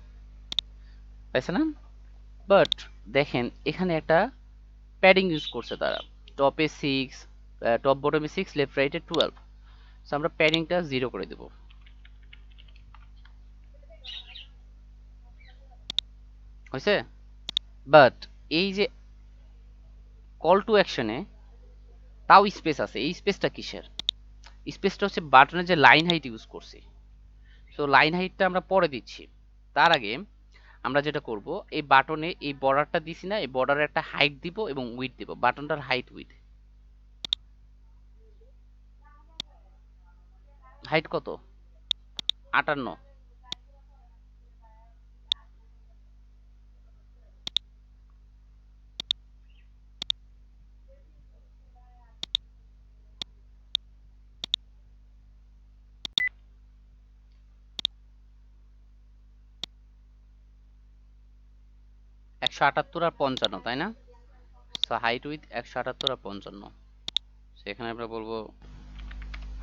পাইছে না? বাট দেখেন এখানে একটা প্যাডিং ইউজ করছে তারা, টপে 6, টপ বটমে 6, লেফট রাইটে 12। সো আমরা প্যাডিংটা 0 করে দেব। হয়েছে? বাট এই যে কল টু অ্যাকশনে তাও স্পেস আছে, এই স্পেসটা কিসের? স্পেসটা হচ্ছে বাটনের যে লাইন হাইট ইউজ করছি। সো লাইন হাইটটা আমরা পরে দিচ্ছি। তার আগে আমরা যেটা করব, এই বাটনে এই বর্ডারটা দিছি না, এই বর্ডারে একটা হাইট দিব এবং উইথ দিব, বাটনটার হাইট উইথ। হাইট কত? 58। 178 আর 55, তাই না? সো হাইট উইথ 178 আর 55। সেখানে আমরা বলবো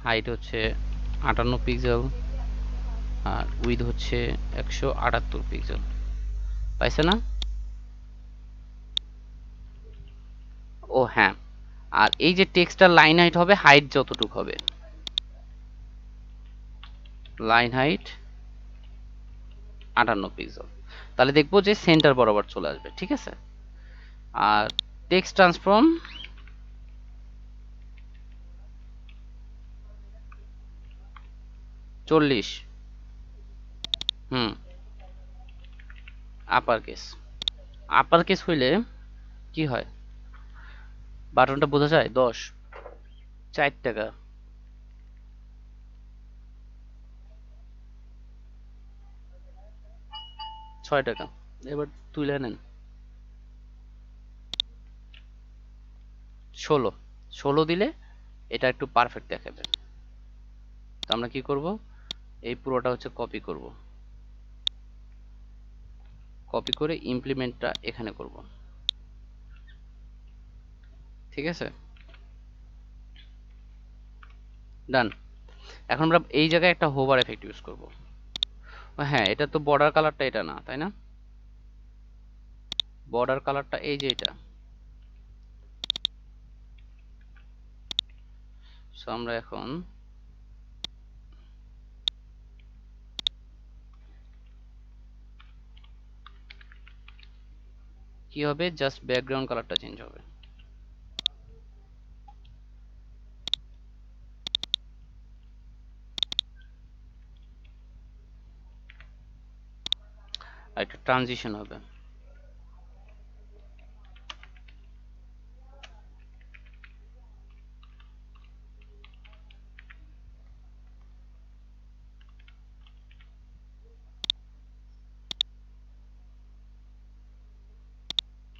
হাইট হচ্ছে 58 পিক্সেল আর উইথ হচ্ছে 178 পিক্সেল। পাইছে না? ও হ্যাঁ, আর এই যে টেক্সটার লাইন হাইট হবে হাইট যতটুকু হবে, লাইন হাইট 58 পিক্সেল। তাহলে দেখবো যে সেন্টার বরাবর চলে আসবে, ঠিক আছে? আর টেক্সট ট্রান্সফর্ম 40, হুম, আপার কেস। আপার কেস হইলে কি হয়, বাটনটা বোঝা যায়? 10, 4 টাকা, 6 টাকা। এবার তুলে নেন 16, 16 দিলে এটা একটু পারফেক্ট দেখাবে। তো আমরা কি করব, এই পুরোটা হচ্ছে কপি করব, কপি করে ইমপ্লিমেন্টটা এখানে করব, ঠিক আছে? ডান। এখন আমরা এই জায়গায় একটা হোভার এফেক্ট ইউজ করব। হ্যাঁ, এটা তো বর্ডার কালারটা এটা না, তাই না? বর্ডার কালারটা এই যে এটা। সো আমরা এখন কি হবে, জাস্ট ব্যাকগ্রাউন্ড কালারটা চেঞ্জ হবে। আর একটা ট্রানজিশন হবে।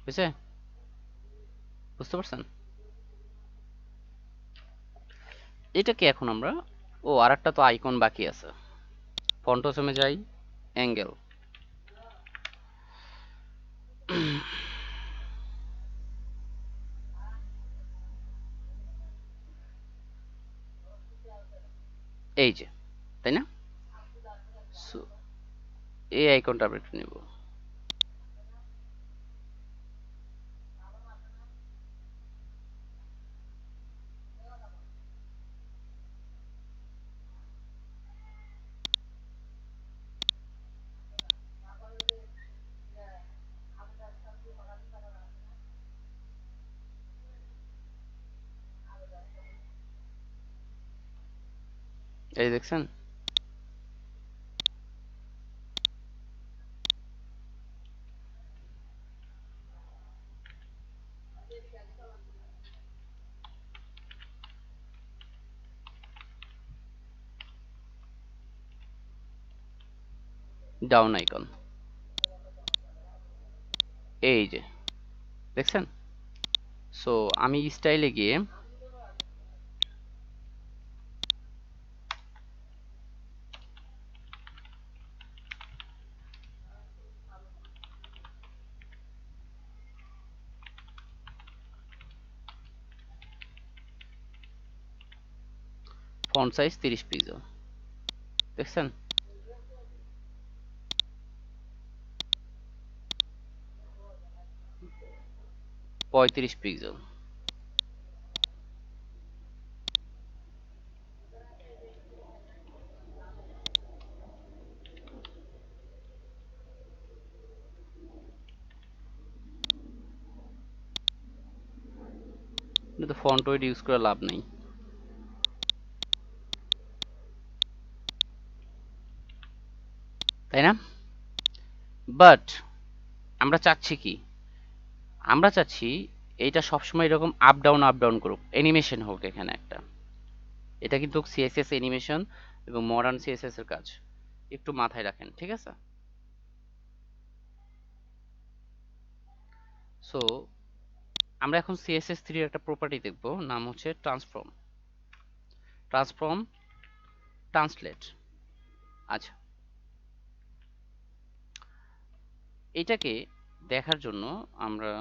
বুঝছে? বুঝতে পারছেন? এটাকে এখন আমরা, ও আর একটা তো আইকন বাকি আছে। ফন্টোসমে যাই, অ্যাঙ্গেল, এই যে, তাই না? সো এই আইকনটা আমরা একটু নেব। এই দেখছেন, ডাউন আইকন, এই যে দেখছেন। সো আমি স্টাইলে গিয়ে ফন্ট সাইজ 30 পিক্সেল, দেখছেন। 35 পিক্সেল, কিন্তু ফন্ট ওয়েট ইউজ করে লাভ নেই, তাই না? বাট আমরা চাচ্ছি কি, আমরা চাচ্ছি এইটা সবসময় এরকম আপ ডাউন করুক, অ্যানিমেশন হোক এখানে একটা। এটা কিন্তু সিএসএস অ্যানিমেশন এবং মডার্ন সিএসএস এর কাজ, একটু মাথায় রাখেন, ঠিক আছে? সো আমরা এখন সিএসএস 3 এর একটা প্রপার্টি দেখব, নাম হচ্ছে ট্রান্সফর্ম। Transform translate. আচ্ছা, এটাকে দেখার জন্য আমরা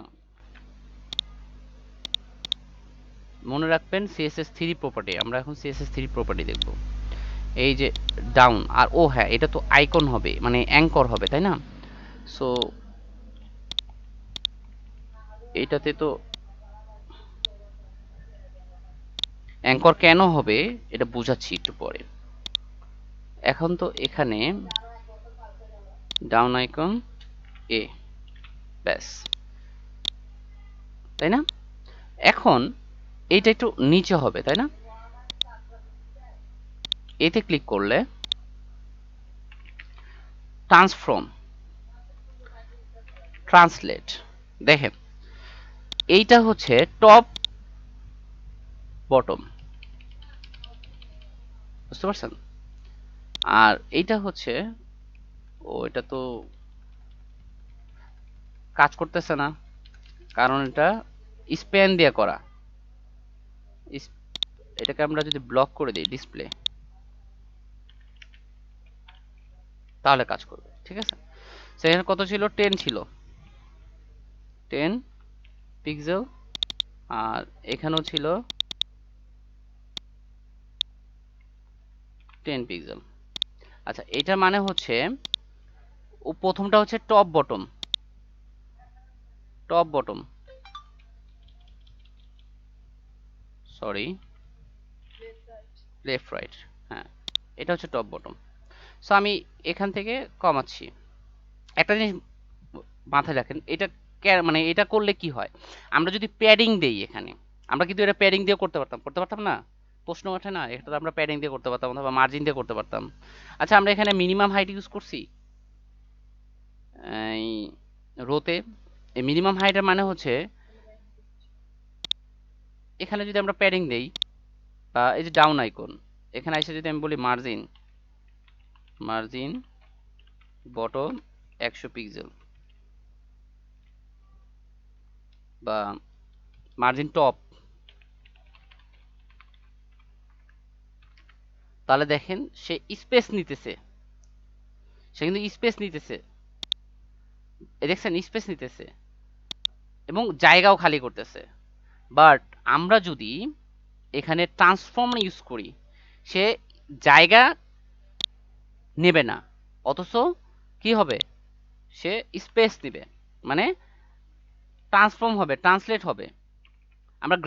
মনে রাখবেন সিএসএস 3 প্রপার্টি। আমরা এখন সিএসএস 3 প্রপার্টি দেখব। এই যে ডাউন, আর ও হ্যাঁ, এটা তো আইকন হবে, মানে অ্যাঙ্কর হবে, তাই না? সো এটাতে তো অ্যাঙ্কর কেন হবে এটা বুঝাচ্ছি একটু পরে। এখন তো এখানে ডাউন আইকন এ, ব্যাস, তাই না? এখন এইটা একটু নিচে হবে, তাই না? এতে ক্লিক করলে ট্রান্সফর্ম ট্রান্সলেট, দেখেন এইটা হচ্ছে টপ বটম, বুঝতে পারছেন? আর এইটা হচ্ছে, ও এটা তো কাজ করতেছে না, কারণ এটা স্প্যান দিয়ে করা। এটাকে আমরা যদি ব্লক করে দিই ডিসপ্লে, তাহলে কাজ করবে, ঠিক আছে? সেখানে কত ছিল? 10 ছিল, 10 পিক্সেল। আর এখানেও ছিল 10 পিক্সেল। আচ্ছা, এটা মানে হচ্ছে ও প্রথমটা হচ্ছে top bottom, top bottom, sorry, left right, হ্যাঁ, এটা হচ্ছে টপ বটম। সো আমি এখান থেকে কমাচ্ছি। একটা জিনিস মাথায় রাখেন, এটা মানে এটা করলে কি হয়, আমরা যদি প্যাডিং দেই এখানে, আমরা কিন্তু এটা প্যাডিং দিয়ে করতে পারতাম, করতে পারতাম না? প্রশ্ন ওঠে না, এটা তো আমরা প্যাডিং দিয়ে করতে পারতাম অথবা মার্জিন দিয়ে করতে পারতাম। আচ্ছা, আমরা এখানে মিনিমাম হাইট ইউজ করছি এই রোতে। এই মিনিমাম হাইটের মানে হচ্ছে এখানে যদি আমরা প্যাডিং দেই, এই যে ডাউন আইকন, এখানে এসে যদি আমি বলি মার্জিন, মার্জিন বটম 100 পিক্সেল, বা মার্জিন টপ, তাহলে দেখেন সে স্পেস নিতেছে, সে কিন্তু স্পেস নিতেছে, দেখছেন স্পেস নিতেছে এবং জায়গাও খালি করতেছে। বাট আমরা যদি এখানে ট্রান্সফর্ম ইউজ করি, সে জায়গা নেবে না, অথচ কি হবে, সে স্পেস নেবে, মানে ট্রান্সফর্ম হবে, ট্রান্সলেট হবে। আমরা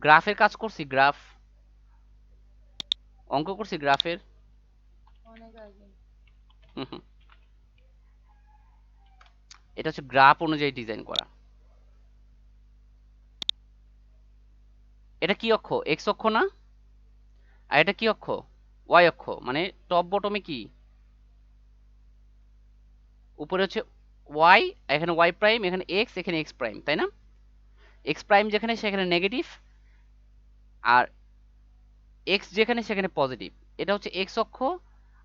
গ্রাফের কাজ করছি, গ্রাফ অঙ্ক করছি গ্রাফের। অনেক আগে। হুম হুম, এটা হচ্ছে গ্রাফ অনুযায়ী ডিজাইন করা। এটা কি অক্ষ? এক্স অক্ষ না? আর এটা কি অক্ষ? ওয়াই অক্ষ মানে টপ বটমে কি উপরে হচ্ছে ওয়াই, এখানে ওয়াই প্রাইম, এখানে এক্স, এখানে এক্স প্রাইম, তাই না? এক্স প্রাইম যেখানে সেখানে নেগেটিভ, আর এক্স যেখানে সেখানে পজিটিভ। এটা হচ্ছে এক্স অক্ষ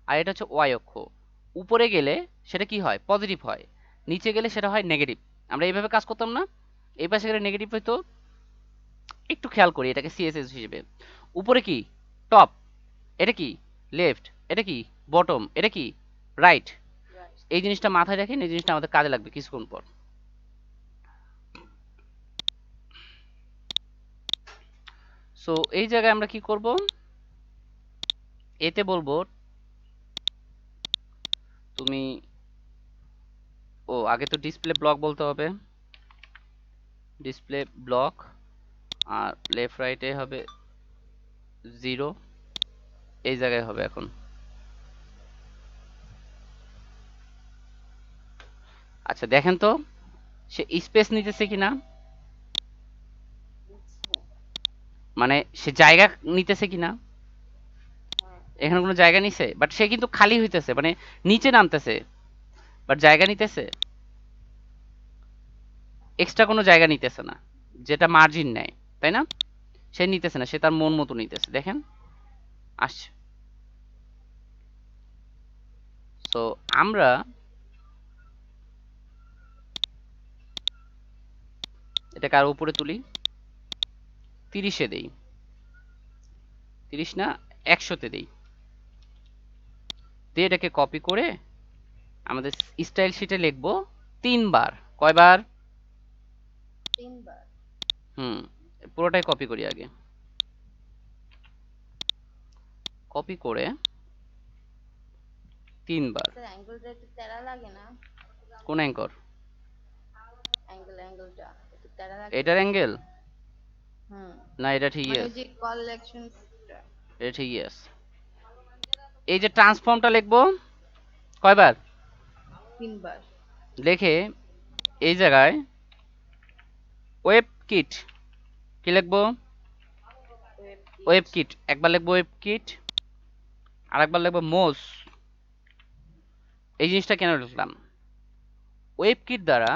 আর এটা হচ্ছে ওয়াই অক্ষ। উপরে গেলে সেটা কি হয়, পজিটিভ হয়, নিচে গেলে সেটা হয় নেগেটিভ। আমরা এইভাবে কাজ করতাম না, এই পাশে গেলে নেগেটিভ হইতো। একটু খেয়াল করি এটাকে সিএসএস হিসেবে। উপরে কি টপ, এটা কি লেফট, এটা কি বটম, এটা কি রাইট। রাইট। এই জিনিসটা মাথায় রাখেন, এই জিনিসটা আমাদের কাজে লাগবে কিছুক্ষণ পর। সো এই জায়গায় আমরা কি করব, এতে বলবো তুমি, ও আগে তো ডিসপ্লে ব্লক বলতে হবে, ডিসপ্লে ব্লক, আর লেফট রাইটে হবে 0, এই জায়গায় হবে এখন। আচ্ছা দেখেন তো সে স্পেস নিতেছে কিনা, মানে সে জায়গা নিতেছে কিনা। হ্যাঁ। এখানে কোনো জায়গা নিছে, বাট সে কিন্তু খালি হইতেছে, মানে নিচে নামতেছে বাট জায়গা নিতেছে, এক্সট্রা কোনো জায়গা নিতেছে না, যেটা মার্জিন নেয়, তাই না? সে নিতেছে না, সে তার মন মতো নিতেছে, দেখেন আসছে। সো আমরা এটাকে আরো উপরে তুলি, 30-এ দেই, 30 না 100-তে দেই, দিয়ে এটাকে কপি করে আমাদের স্টাইল শিটে লিখবো 3 বার। কয়বার? 3 বার। হুম, পুরোটাই কপি করি আগে, কপি করে 3 বার। স্যার অ্যাঙ্গেলটা একটু তেড়া লাগে না? কোন অ্যাঙ্কর? অ্যাঙ্গেলটা একটু তেড়া লাগে না? এটার অ্যাঙ্গেল হুম। না, এটা ঠিকই মানে আছে, যে কালেকশনটা এটা ঠিকই আছে। এই যে ট্রান্সফর্মটা লিখবো কয়বার? 3 বার। লিখে এই জায়গায় ওয়েব কিট, কি লিখবো? Web web kit. কিট, একবার লিখবো ওয়েব কিট, আর একবার লিখবো মোজ। এই জিনিসটা কেন লিখলাম? ওয়েব কিট দ্বারা,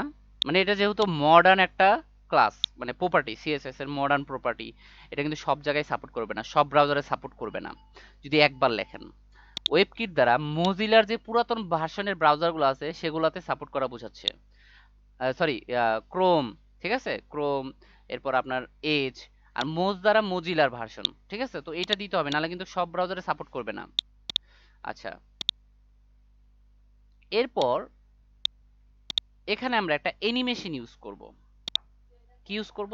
মানে এটা যেহেতু মডার্ন একটা ক্লাস, মানে প্রপার্টি, সিএসএস এর মডার্ন প্রপার্টি, এটা কিন্তু সব জায়গায় সাপোর্ট করবে না, সব ব্রাউজারে সাপোর্ট করবে না যদি একবার লেখেন। ওয়েব কিট দ্বারা মজিলার যে পুরাতন ভার্সনের ব্রাউজারগুলো আছে সেগুলোতে সাপোর্ট করা বোঝাচ্ছে। সরি, ক্রোম, ঠিক আছে, ক্রোম, এরপর আপনার এজ, আর মোজ দ্বারা মজিলার ভার্সন, ঠিক আছে। তো এটা দিতে হবে, নাহলে কিন্তু সব ব্রাউজারে সাপোর্ট করবে না। আচ্ছা, এরপর এখানে আমরা একটা অ্যানিমেশন ইউজ করব। কি ইউজ করব?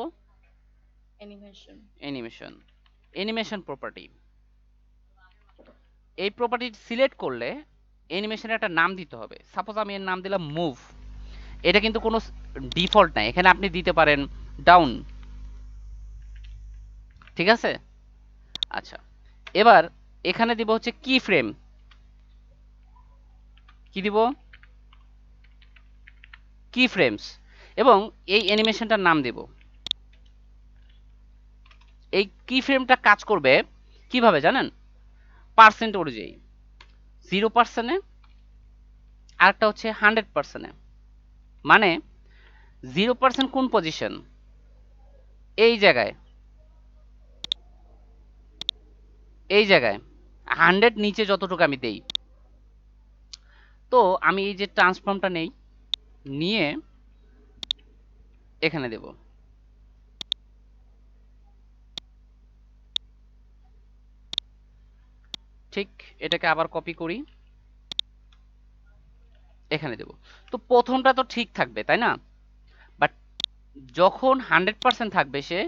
অ্যানিমেশন। Animation, animation property. এই প্রপার্টি সিলেক্ট করলে অ্যানিমেশনের একটা নাম দিতে হবে। সাপোজ আমি এর নাম দিলাম মুভ। এটা কিন্তু কোনো ডিফল্ট নাই, এখানে আপনি দিতে পারেন ডাউন, ঠিক আছে। আচ্ছা, এবার এখানে দিব হচ্ছে কি ফ্রেম, কি দিব? কি ফ্রেমস। এবং এই অ্যানিমেশনটার নাম দেব। এই কি ফ্রেমটা কাজ করবে কিভাবে জানেন? পার্সেন্ট অনুযায়ী, 0%-এ, আরেকটা হচ্ছে 100%-এ। মানে 0% কোন পজিশন? এই জায়গায়, এই জায়গায় 100 নিচে যতটুকু আমি দেই। তো আমি এই যে ট্রান্সফর্মটা নেই, নিয়ে এখানে দেব, ঠিক এটাকে আবার কপি করি, এখানে দেব। তো প্রথমটা তো ঠিক থাকবে, তাই না? বাট যখন 100% থাকবে সে,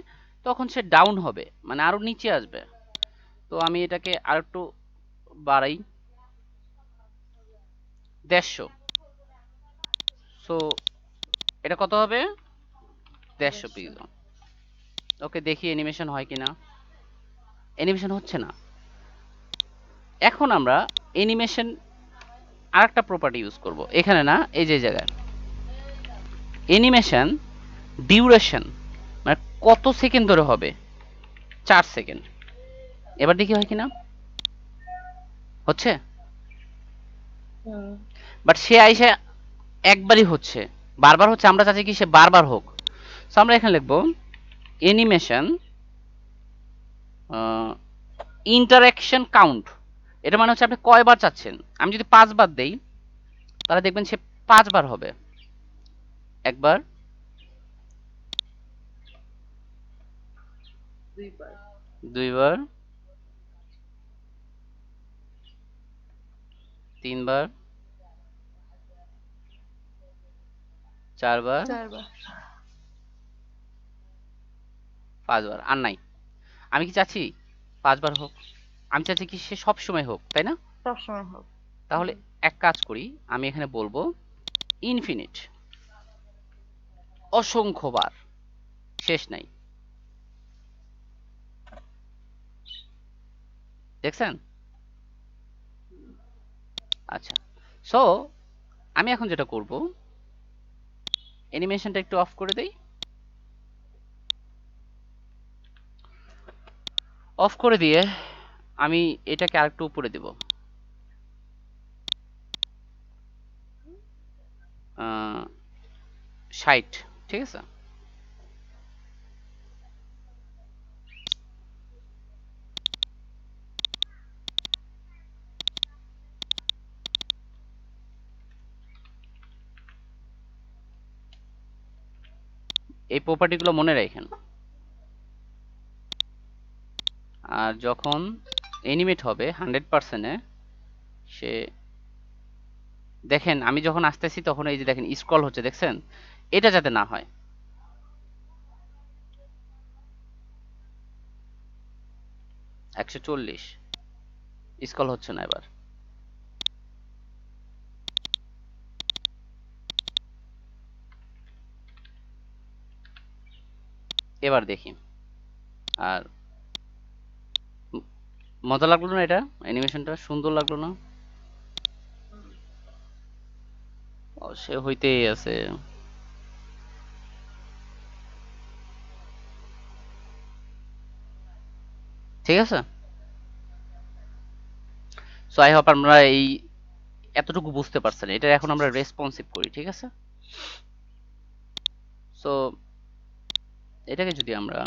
তখন সে ডাউন হবে, মানে আরো নিচে আসবে। তো আমি এটাকে আর একটু বাড়াই, 150। সো এটা কত হবে? 150 150। পিক্সেল। ওকে, দেখি অ্যানিমেশন হয় কিনা। অ্যানিমেশন হচ্ছে না। এখন আমরা অ্যানিমেশন আরেকটা প্রপার্টি ইউজ করব, এখানে না, এই যে জায়গায় অ্যানিমেশন ডিউরেশন, মানে কত সেকেন্ড ধরে হবে, 4 সেকেন্ড। এবার দেখি হয় কিনা। হচ্ছে, হুম। বাট সে আইসা একবারই হচ্ছে, বারবার হচ্ছে, আমরা চাচ্ছি কি সে বারবার হোক। সো আমরা এখানে লিখবো অ্যানিমেশন ইন্টারেকশন কাউন্ট। এটা মানে হচ্ছে আপনি কয়বার চাচ্ছেন। আমি যদি 5 বার দেই তাহলে দেখবেন সে 5 বার হবে। একবার, 2 বার, 2 বার, 3 বার, 4 বার, 4 বার। 5 বার, আর নাই। আমি কি চাচ্ছি 5 বার হোক? আমি চাচ্ছি কি সে সব সময় হোক, তাই না? সবসময় হোক। তাহলে হুম। এক কাজ করি, আমি এখানে বলবো ইনফিনিট, অসংখ্যবার, শেষ নাই। দেখছেন? আচ্ছা, সো আমি এখন যেটা করব, অ্যানিমেশনটা একটু অফ করে দেই। অফ করে দিয়ে আমি এটাকে আরেকটু উপরে দেব, 60, ঠিক আছে? এই প্রপার্টিগুলো মনে রাখেন। আর যখন অ্যানিমেট হবে 100%-এ, সে দেখেন আমি যখন আসতেছি তখন এই যে দেখেন স্ক্রল হচ্ছে, দেখছেন? এটা যাতে না হয়। 140 স্ক্রল হচ্ছে না এবার। এবার দেখি। আর মজা লাগলো না? এটা অ্যানিমেশনটা সুন্দর লাগলো না? ও, সে হইতেই আছে। ঠিক আছে, সো আই হোপ আমরা এই এতটুকু বুঝতে পারছেন। এটা এখন আমরা রেসপন্সিভ করি, ঠিক আছে? সো এটাকে যদি আমরা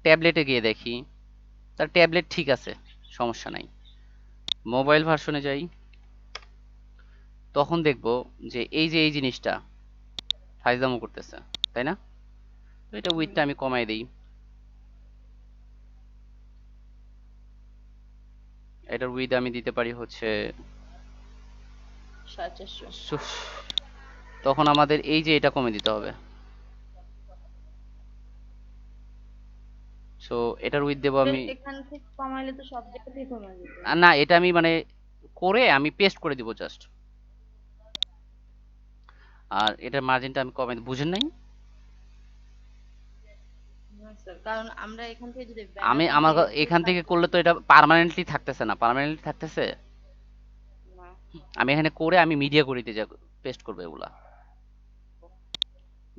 ট্যাবলেটে গিয়ে দেখি, তার ট্যাবলেট ঠিক আছে, সমস্যা নাই। মোবাইল ভার্সনে যাই, তখন দেখব যে এই জিনিসটা ফাইজলামো করতেছে, তাই না? তো এটা হুম। উইথটা আমি কমাই দেই। এটার উইথ আমি দিতে পারি হচ্ছে 450। তখন আমাদের এই যে এটা কমে দিতে হবে। সো এটার উইথ দেবো আমি। এখান থেকে কমাইলে তো সব জায়গাতেই কমে যাবে। না, এটা আমি মানে করে আমি পেস্ট করে দিব জাস্ট। আর এটার মার্জিনটা আমি কমে বুঝেন নাই? না স্যার, কারণ আমরা এখান থেকে যদি আমি ব্যানারটা আমার ডিরেক্টলি এখান থেকে করলে তো এটা পার্মানেন্টলি থাকতেছে না। পার্মানেন্টলি থাকতেছে, না। আমি এখানে করে আমি মিডিয়া করিতে যা পেস্ট করবো এগুলা।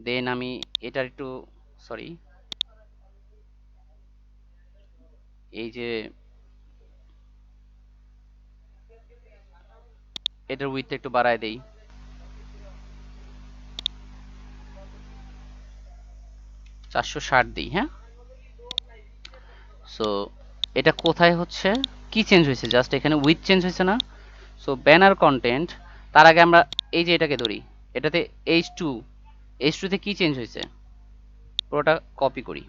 দেন আমি এটার একটু, সরি, এই যে এটার উইথটা একটু বাড়ায় দেই, 460 দিই, হ্যাঁ? সো এটা কোথায় হচ্ছে, কি চেঞ্জ হয়েছে? জাস্ট এখানে উইথ চেঞ্জ হয়েছে না? সো ব্যানার কন্টেন্ট, তার আগে আমরা এই যে এটাকে ধরি, এটাতে H2, H2 তে কি চেঞ্জ হয়েছে পুরোটা কপি করি।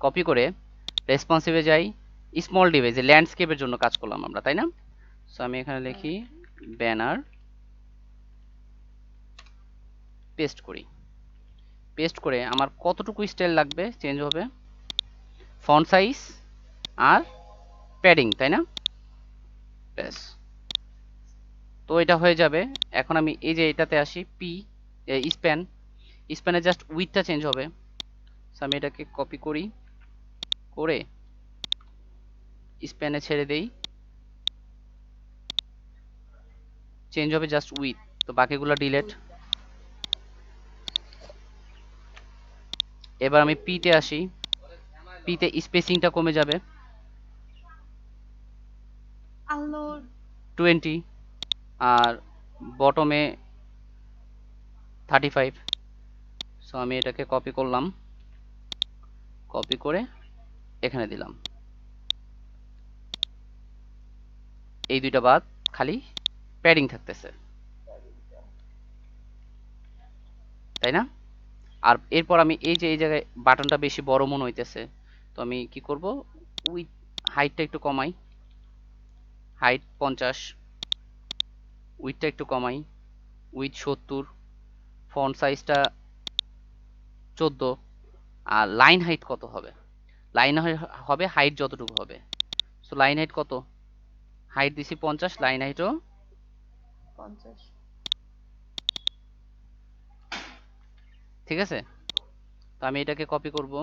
কপি করে রেসপন্সিভে যাই, স্মল ডিভাইসে ল্যান্ডস্কেপের জন্য কাজ করলাম আমরা, তাই না? সো আমি এখানে হুম। লিখি ব্যানার, পেস্ট করি। পেস্ট করে আমার কতটুকু স্টাইল লাগবে চেঞ্জ হবে, ফন্ট সাইজ আর প্যাডিং, তাই না? ব্যাস, তো এটা হয়ে যাবে। এখন আমি এই যে এটাতে আসি, পি স্প্যান, স্প্যানে জাস্ট উইথটা চেঞ্জ হবে। সো আমি এটাকে কপি করি, করে স্প্যানে ছেড়ে দেই, চেঞ্জ হবে জাস্ট উইথ। তো বাকিগুলো ডিলেট। এবার আমি পিতে আসি, পিতে স্পেসিংটা কমে যাবে। আলোর 20 আর বটমে 35। সো আমি এটাকে কপি করলাম, কপি করে এখানে দিলাম। এই দুইটা বাদ, খালি প্যাডিং থাকতেছে, তাই না? আর এরপর আমি এই যে এই জায়গায় বাটনটা বেশি বড় মনে হইতেছে, তো আমি কি করব, উইথ হাইটটা একটু কমাই, হাইট 50, উইথটা একটু কমাই, উইথ 70, ফন্ট সাইজটা 14। আর লাইন হাইট কত হবে? লাইন হবে হাইট যতটুকু হবে। সো লাইন হাইট কত? হাইট দিছি 50, লাইন হাইটও 50। ঠিক আছে। তো আমি এটাকে কপি করব,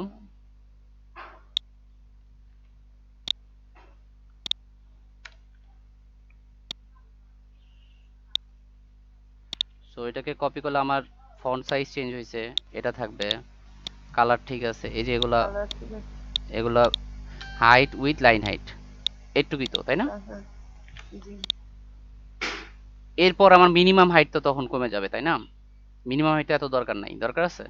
সো এটাকে কপি করলে আমার ফন্ট সাইজ চেঞ্জ হয়েছে, এটা থাকবে, কালার ঠিক আছে, এই যে এগুলা, কালার ঠিক আছে। এগুলা হাইট উইথ লাইন হাইট এইটুকুই তো, তাই না? তারপর জি। এরপর আমার মিনিমাম হাইট তো তখন কমে যাবে, তাই না? মিনিমাম হাইট এত দরকার নাই, দরকার আছে?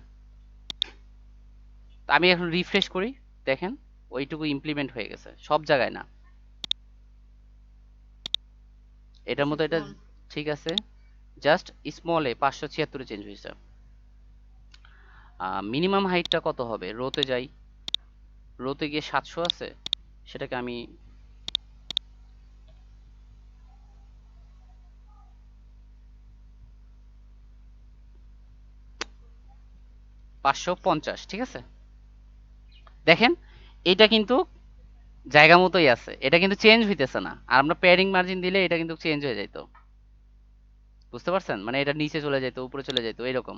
তো আমি এখন রিফ্রেশ করি, দেখেন ওইটুকু ইমপ্লিমেন্ট হয়ে গেছে, সব জায়গায় না, এটার মতো এটা শিখুন। ঠিক আছে, জাস্ট স্মলে 576 চেঞ্জ হয়েছে। মিনিমাম হাইটটা কত হবে? রোতে যাই, রোতে গিয়ে 700 আছে, সেটাকে আমি 550, ঠিক আছে। দেখেন এটা কিন্তু জায়গা মতোই আছে, এটা কিন্তু চেঞ্জ হইতেছে না। আর আমরা প্যাডিং মার্জিন দিলে এটা কিন্তু চেঞ্জ হয়ে যাইতো, বুঝতে পারছেন? মানে এটা নিচে চলে যেত, উপরে চলে যেত, এরকম।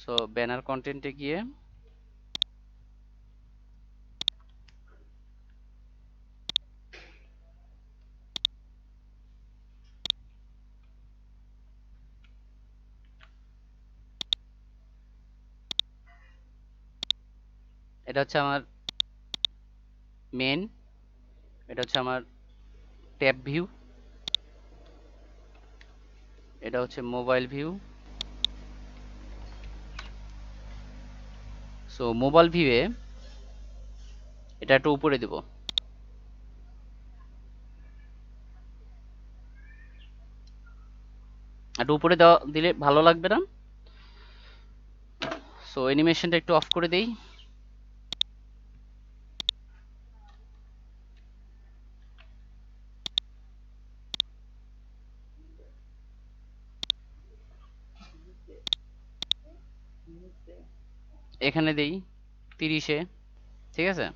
সো ব্যানার কন্টেন্টে গিয়ে এটা হচ্ছে আমার মেন, এটা হচ্ছে আমার ট্যাব ভিউ, এটা হচ্ছে মোবাইল ভিউ। সো মোবাইল ভিউয়ে এটা একটু উপরে দিব, একটু উপরে দেওয়া দিলে ভালো লাগবে না? সো অ্যানিমেশনটা একটু অফ করে দেই। এখানে দেই 30-এ, ঠিক আছে।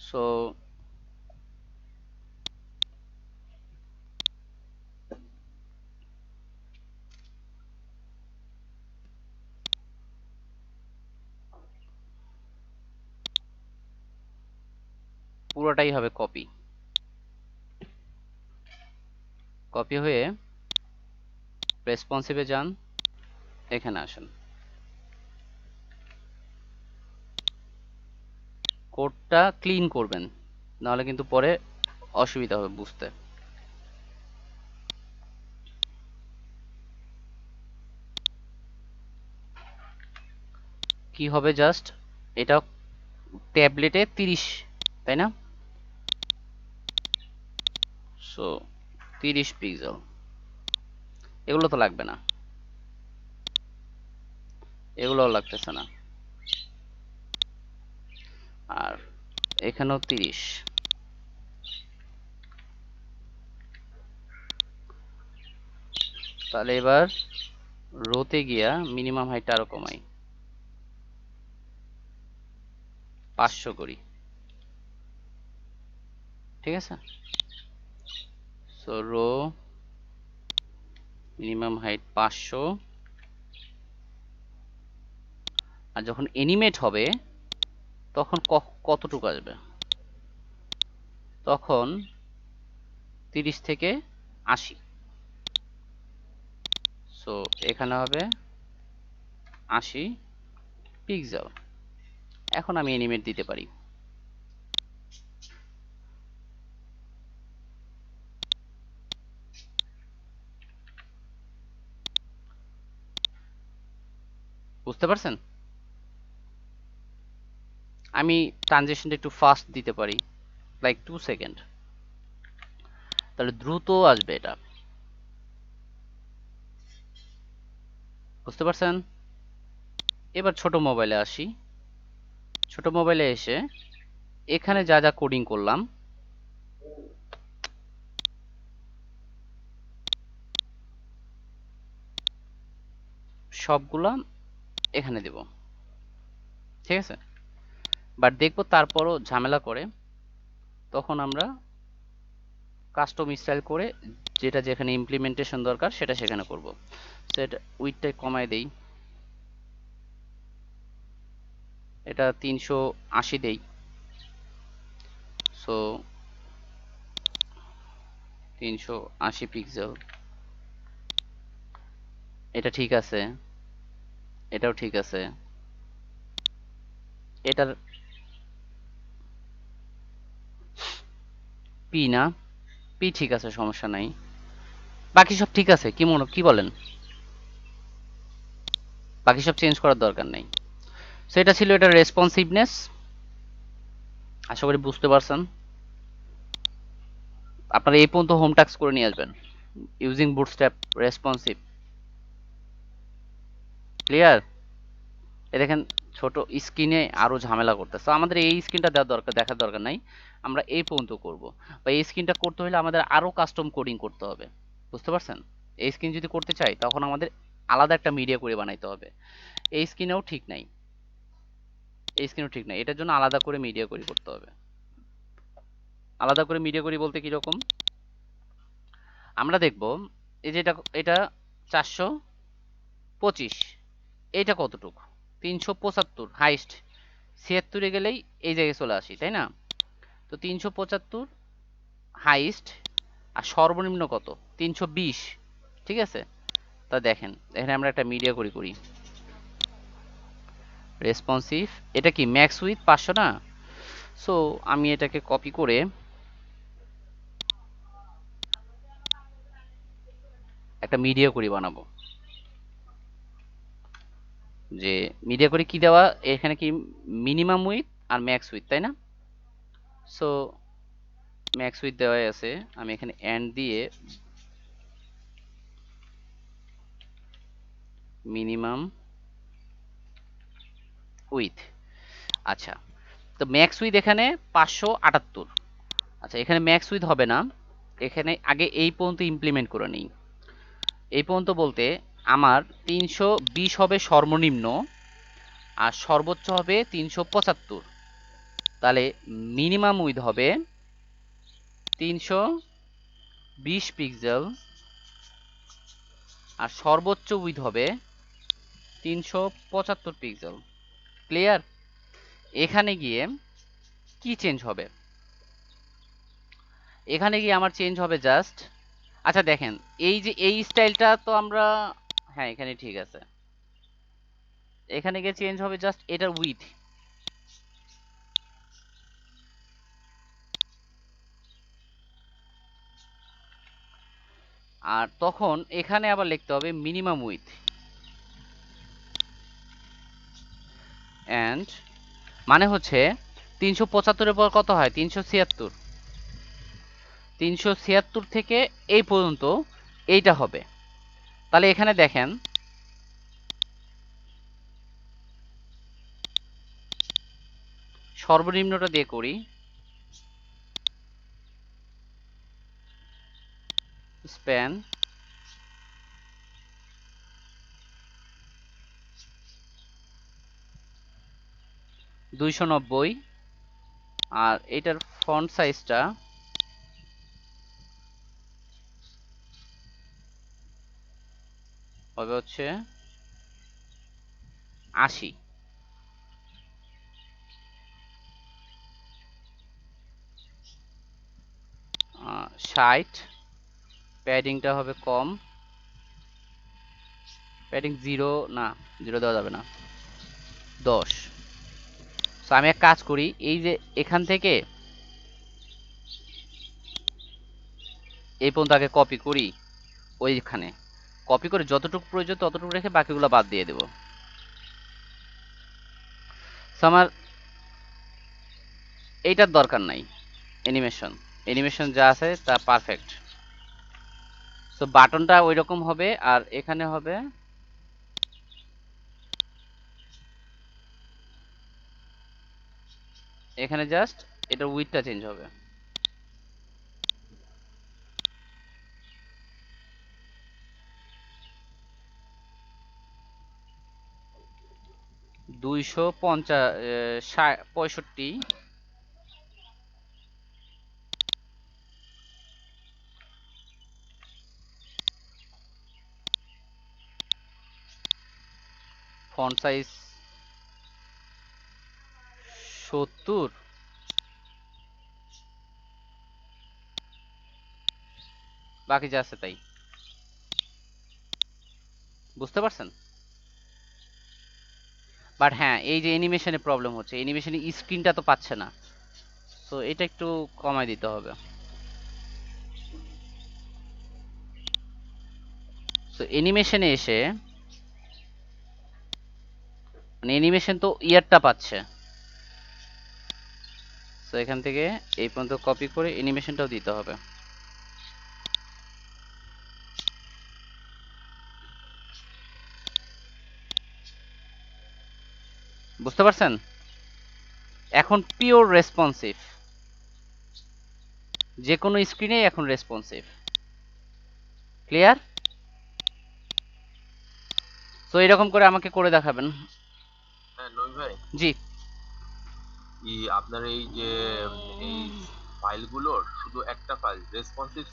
সো পুরোটাই হবে কপি, কপি হয়ে রেসপন্সিভে যান, এখানে আসেন, কোডটা ক্লিন করবেন, নাহলে কিন্তু পরে অসুবিধা হবে বুঝতে। কি হবে জাস্ট, এটা ট্যাবলেটে 30, তাই না? সো 30 পিক্সেল, এগুলো তো লাগবে না, এগুলোও লাগতেছে না। আর এখানেও 30। তাহলে এবার রোতে গিয়া মিনিমাম হাইটটা আরো কমাই, 500 করি, ঠিক আছে। So row minimum height 500। আর যখন এনিমেট হবে তখন কতটুকু আসবে? তখন 30 থেকে 80। সো এখানে হবে 80 পিক্সেল। এখন আমি অ্যানিমেট দিতে পারি। বুঝতে পারছেন? আমি ট্রানজিশনটা একটু ফাস্ট দিতে পারি, লাইক 2 সেকেন্ড, তাহলে দ্রুত আসবে এটা। বুঝতে পারছেন? এবার ছোট মোবাইলে আসি। ছোট মোবাইলে এসে এখানে যা যা কোডিং করলাম সবগুলা এখানে দেব, ঠিক আছে? বাট দেখবো তারপরও ঝামেলা করে, তখন আমরা কাস্টম স্টাইল করে যেটা যেখানে ইমপ্লিমেন্টেশন দরকার সেটা সেখানে করব। সেটা উইডটা কমায় দেই, এটা 380 দেই। সো 380 পিক্সেল, এটা ঠিক আছে, এটাও ঠিক আছে, এটার পি না, পি ঠিক আছে, সমস্যা নাই। বাকি সব ঠিক আছে, কি বলেন? বাকি সব চেঞ্জ করার দরকার নেই। সেটা ছিল এটা রেসপন্সিভনেস। আশা করি বুঝতে পারছেন। আপনারা এই পর্যন্ত হোম টাস্ক করে নিয়ে আসবেন ইউজিং বুটস্ট্র্যাপ রেসপন্সিভ। ক্লিয়ার? এ দেখেন ছোট স্ক্রিনে আরো ঝামেলা করতেছে। আমাদের এই স্ক্রিনটা দেখার দরকার নাই, আমরা এই পর্যন্ত করব। বা এই স্ক্রিনটা করতে হলে আমাদের আরো কাস্টম কোডিং করতে হবে। বুঝতে পারছেন? এই স্ক্রিন যদি করতে চাই তখন আমাদের আলাদা একটা মিডিয়া করে বানাইতে হবে। এই স্ক্রিনেও ঠিক নাই, এই স্ক্রিনও ঠিক নাই, এটার জন্য আলাদা করে মিডিয়া করে করতে হবে। আলাদা করে মিডিয়া করি বলতে কিরকম? আমরা দেখব এই যে এটা 425, এইটা কতটুক? 375 হাইস্ট, 76 এ গেলেই এই জায়গায় চলে আসি, তাই না? তো 375 হাইস্ট, আর সর্বনিম্ন কত? 320, ঠিক আছে? তা দেখেন এখানে আমরা একটা মিডিয়া করি রেসপন্সিভ। এটা কি ম্যাক্স উইথ 500 না? সো আমি এটাকে কপি করে একটা মিডিয়া করি বানাবো। যে মিডিয়া করে কি দেওয়া এখানে, কি মিনিমাম উইথ আর ম্যাক্স উইথ, তাই না? সো ম্যাক্স উইথ দেওয়াই আছে, আমি এখানে এন্ড দিয়ে মিনিমাম উইথ। আচ্ছা, তো ম্যাক্স উইথ এখানে 578। আচ্ছা, এখানে ম্যাক্স উইথ হবে না, এখানে আগে এই পর্যন্ত ইমপ্লিমেন্ট করে নিই। এই পর্যন্ত বলতে আমার 320 হবে সর্বনিম্ন, আর সর্বোচ্চ হবে 375। তাহলে মিনিমাম উইথ হবে 320 পিক্সেল, আর সর্বোচ্চ উইথ হবে 375 পিক্সেল। ক্লিয়ার? এখানে গিয়ে কি চেঞ্জ হবে? এখানে গিয়ে আমার চেঞ্জ হবে জাস্ট, আচ্ছা দেখেন এই যে এই স্টাইলটা তো আমরা, হ্যাঁ এখানে ঠিক আছে, এখানে গিয়ে চেঞ্জ হবে জাস্ট এটার উইথ। আর তখন এখানে আবার লিখতে হবে মিনিমাম উইথ, এন্ড মানে হচ্ছে 375-এর পর কত হয়? 376। 376 থেকে এই পর্যন্ত এইটা হবে। তাহলে এখানে দেখেন সর্বনিম্নটা দিয়ে করি, স্প্যান 290, আর এটার ফন্ট সাইজটা হবে হচ্ছে 80। 60, প্যাডিংটা হবে কম, প্যাডিং 0 না, 0 দেওয়া যাবে না, 10। সো আমি এক কাজ করি, এই যে এখান থেকে এই পর্যন্ত আগে কপি করি, ওইখানে কপি করে যতটুকু প্রয়োজন ততটুকু রেখে বাকিগুলো বাদ দিয়ে দেব। সো আমার এইটার দরকার নাই, অ্যানিমেশন অ্যানিমেশন যা আছে তা পারফেক্ট। সো বাটনটা ওই রকম হবে, আর এখানে হবে এখানে জাস্ট এটার উইডথটা চেঞ্জ হবে। দুইশো পঁয়ষট্টি, ফন্ট সাইজ 70, বাকি যা আছে তাই। বুঝতে পারছেন? বাট হ্যাঁ, এই যে অ্যানিমেশনে প্রবলেম হচ্ছে, অ্যানিমেশনে স্ক্রিনটা তো পাচ্ছে না, সো এটা একটু কমাই দিতে হবে। সো অ্যানিমেশনে এসে, মানে অ্যানিমেশন তো ইয়ারটা পাচ্ছে, সো এখান থেকে এই পর্যন্ত কপি করে অ্যানিমেশনটাও দিতে হবে। বুঝতে পারছেন? এখন পিওর রেসপন্সিভ, যে কোনো স্ক্রিনে এখন রেসপন্সিভ। ক্লিয়ার? সো এরকম করে আমাকে করে দেখাবেন। হ্যাঁ নই ভাই, জি। আপনার এই যে এই ফাইলগুলোর শুধু একটা ফাইল রেসপন্সিভ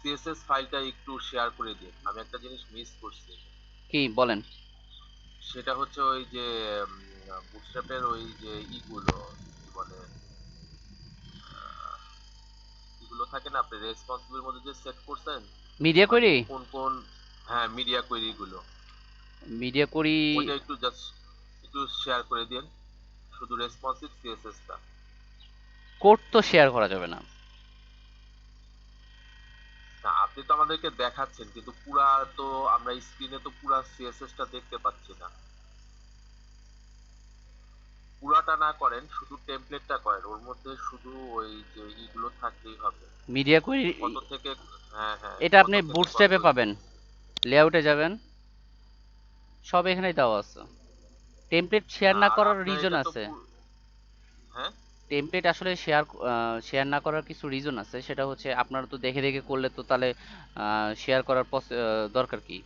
সিএসএস ফাইলটা একটু শেয়ার করে দিন। আমি একটা জিনিস মিস করছি, কি বলেন? সেটা হচ্ছে ওই যে বুটস্ট্র্যাপের ওই যে কি বলে এগুলো থাকে না, আপনি রেসপন্সিভের মধ্যে যে সেট করছেন, মিডিয়া মানে কোয়েরি? কোন কোন, হ্যাঁ মিডিয়া কোয়েরি গুলো, মিডিয়া কোয়েরি ওইটা একটু জাস্ট একটু শেয়ার করে দিন, শুধু রেসপন্সিভ সিএসএসটা। কোড তো শেয়ার করা যাবে না। না আপনি তো আমাদেরকে দেখাচ্ছেন, কিন্তু পুরা তো আমরা স্ক্রিনে তো পুরা সিএসএস টা দেখতে পাচ্ছি না। পুরাটা না করেন, শুধু টেমপ্লেটটা করেন, ওর মধ্যে শুধু ওই যে ইগুলো থাকলেই হবে। মিডিয়া কোয়েরি কত থেকে, হ্যাঁ হ্যাঁ, এটা কত আপনি থেকে কত। বুটস্ট্র্যাপে পাবেন, লেআউটে যাবেন, সব এখানেই দেওয়া আছে। টেমপ্লেট শেয়ার না না আর করার আপনার রিজন এটা তো আছে। হ্যাঁ টেমপ্লেট আসলে শেয়ার না করার কিছু রিজন আছে, সেটা হচ্ছে আপনারা তো দেখে দেখে করলে তো তাহলে শেয়ার করার দরকার কি?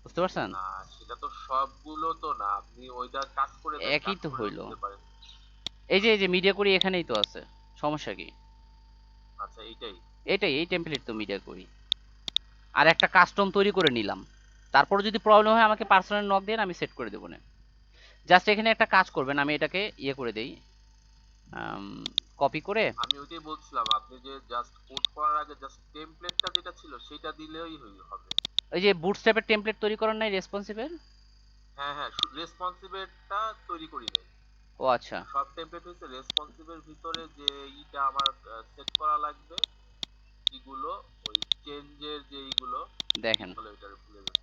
বুঝতে পারছেন? না, সেটা তো সবগুলো তো না, আপনি ওইটা কাট করে জাস্ট একই কাট তো করেও হইলো। দিতে পারেন। এই যে মিডিয়া কোয়েরি এখানেই তো আছে, সমস্যা কি? আচ্ছা এইটাই। এটাই, এই টেমপ্লেট তো মিডিয়া কোয়েরি। আর একটা কাস্টম তৈরি করে নিলাম, তারপর যদি প্রবলেম হয় আমাকে পার্সোনাল নক দেন, আমি সেট করে দেবো না। জাস্ট এখানে একটা কাজ করবেন, আমি এটাকে ইয়ে করে দেই, কপি করে। আমি ওইটাই বলছিলাম, আপনি যে জাস্ট কোড করার আগে জাস্ট টেমপ্লেটটা যেটা ছিল সেটা দিলেই হবে। ওই যে বুটস্ট্র্যাপের টেমপ্লেট তৈরি করার নাই রেসপন্সিভের? হ্যাঁ হ্যাঁ, রেসপন্সিভেরটা তৈরি করি নাই। ও আচ্ছা। সব টেমপ্লেট হচ্ছে রেসপন্সিভের ভিতরে যে ইটা আমার সেট করা লাগবে, এগুলো ওই চেঞ্জের যে এইগুলো, কি দেখেন বলে ওইটা ভুলে গেছি।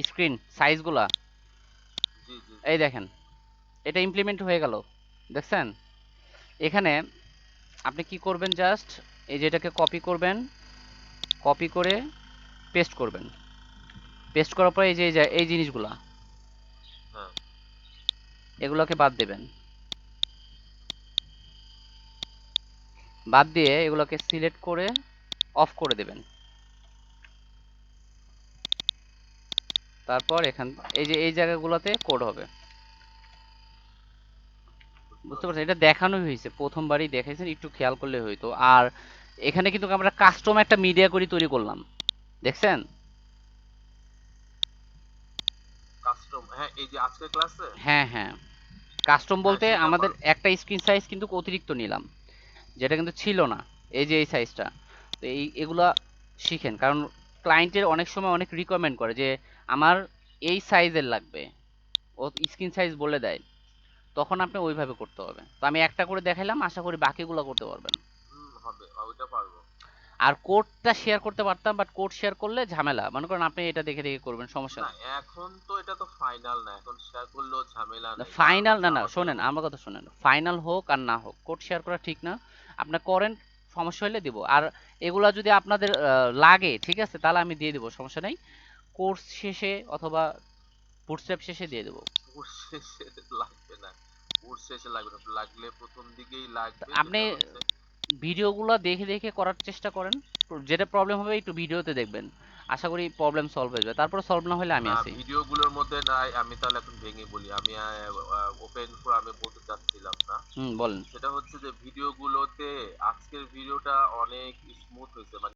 স্ক্রিন সাইজগুলা, জি জি জি। এই দেখেন এটা ইমপ্লিমেন্ট হয়ে গেল, দেখছেন? এখানে আপনি কি করবেন, জাস্ট এই যে এটাকে কপি করবেন, কপি করে পেস্ট করবেন, পেস্ট করার পরে এই যে এই জিনিসগুলা, হ্যাঁ এগুলোকে বাদ দেবেন, বাদ দিয়ে এগুলোকে সিলেক্ট করে অফ করে দেবেন। তারপর এখান এই যে এই জায়গাগুলোতে কোড হবে। বুঝতে বুঝতে পারছি। পারছেন? এটা দেখানোই হয়েছে, প্রথমবারই দেখাইছেন, একটু খেয়াল করলে হইতো। আর এখানে কিন্তু আমরা কাস্টম একটা মিডিয়া কোয়েরি তৈরি করলাম, দেখছেন? কাস্টম, হ্যাঁ এই যে আজকের ক্লাসে, হ্যাঁ হ্যাঁ, কাস্টম হ্যাঁ বলতে সেটা আমাদের একটা স্ক্রিন সাইজ কিন্তু অতিরিক্ত নিলাম, যেটা কিন্তু ছিল না, এই যে এই সাইজটা। তো এগুলা শিখেন, কারণ ক্লায়েন্টের অনেক সময় অনেক রিকোয়ারমেন্ট করে যে আমার এই সাইজের লাগবে, ও স্ক্রিন সাইজ বলে দেয়, তখন আপনি ওইভাবে করতে হবে। তো আমি একটা করে দেখাইলাম, আশা করি বাকিগুলো করতে পারবেন। হবে, ওইটা পারবো। আর কোডটা শেয়ার করতে পারতাম, বাট কোড শেয়ার করলে ঝামেলা। মনে করেন আপনি এটা দেখে দেখে করবেন, সমস্যা না নেই। এখন তো এটা তো ফাইনাল না, এখন শেয়ার করলেও ঝামেলা নেই, কারণ ফাইনাল হচ্ছে না, না আমাকে শোনেন, যখন আমার কথা শোনেন, ফাইনাল হোক আর না হোক কোড শেয়ার করা ঠিক না। আপনি করেন, সমস্যা হলে দিব। আর এগুলা যদি আপনাদের লাগে, ঠিক আছে, তাহলে আমি দিয়ে দিব, সমস্যা নেই। কোর্স শেষে অথবা বুটস্ট্র্যাপ শেষে দিয়ে দেবো। কোর্স শেষে লাগবে না, কোর্স শেষে লাগবে না, লাগলে প্রথম দিকেই লাগবে, আপনি যেটা হচ্ছে ভিডিওগুলো দেখে দেখে করার চেষ্টা করেন। যেটা প্রবলেম হবে একটু ভিডিওতে দেখবেন, আশা করি প্রবলেম সলভ হয়ে যাবে। তারপর সলভ না হলে আমি না আছি। ভিডিওগুলোর মধ্যে নাই। আমি তাহলে এখন ভেঙে বলি, আমি ওপেন করে আমি বলতে চাচ্ছিলাম না। হুম, বলেন। সেটা হচ্ছে যে ভিডিওগুলোতে আজকের ভিডিওটা অনেক স্মুথ হয়েছে, মানে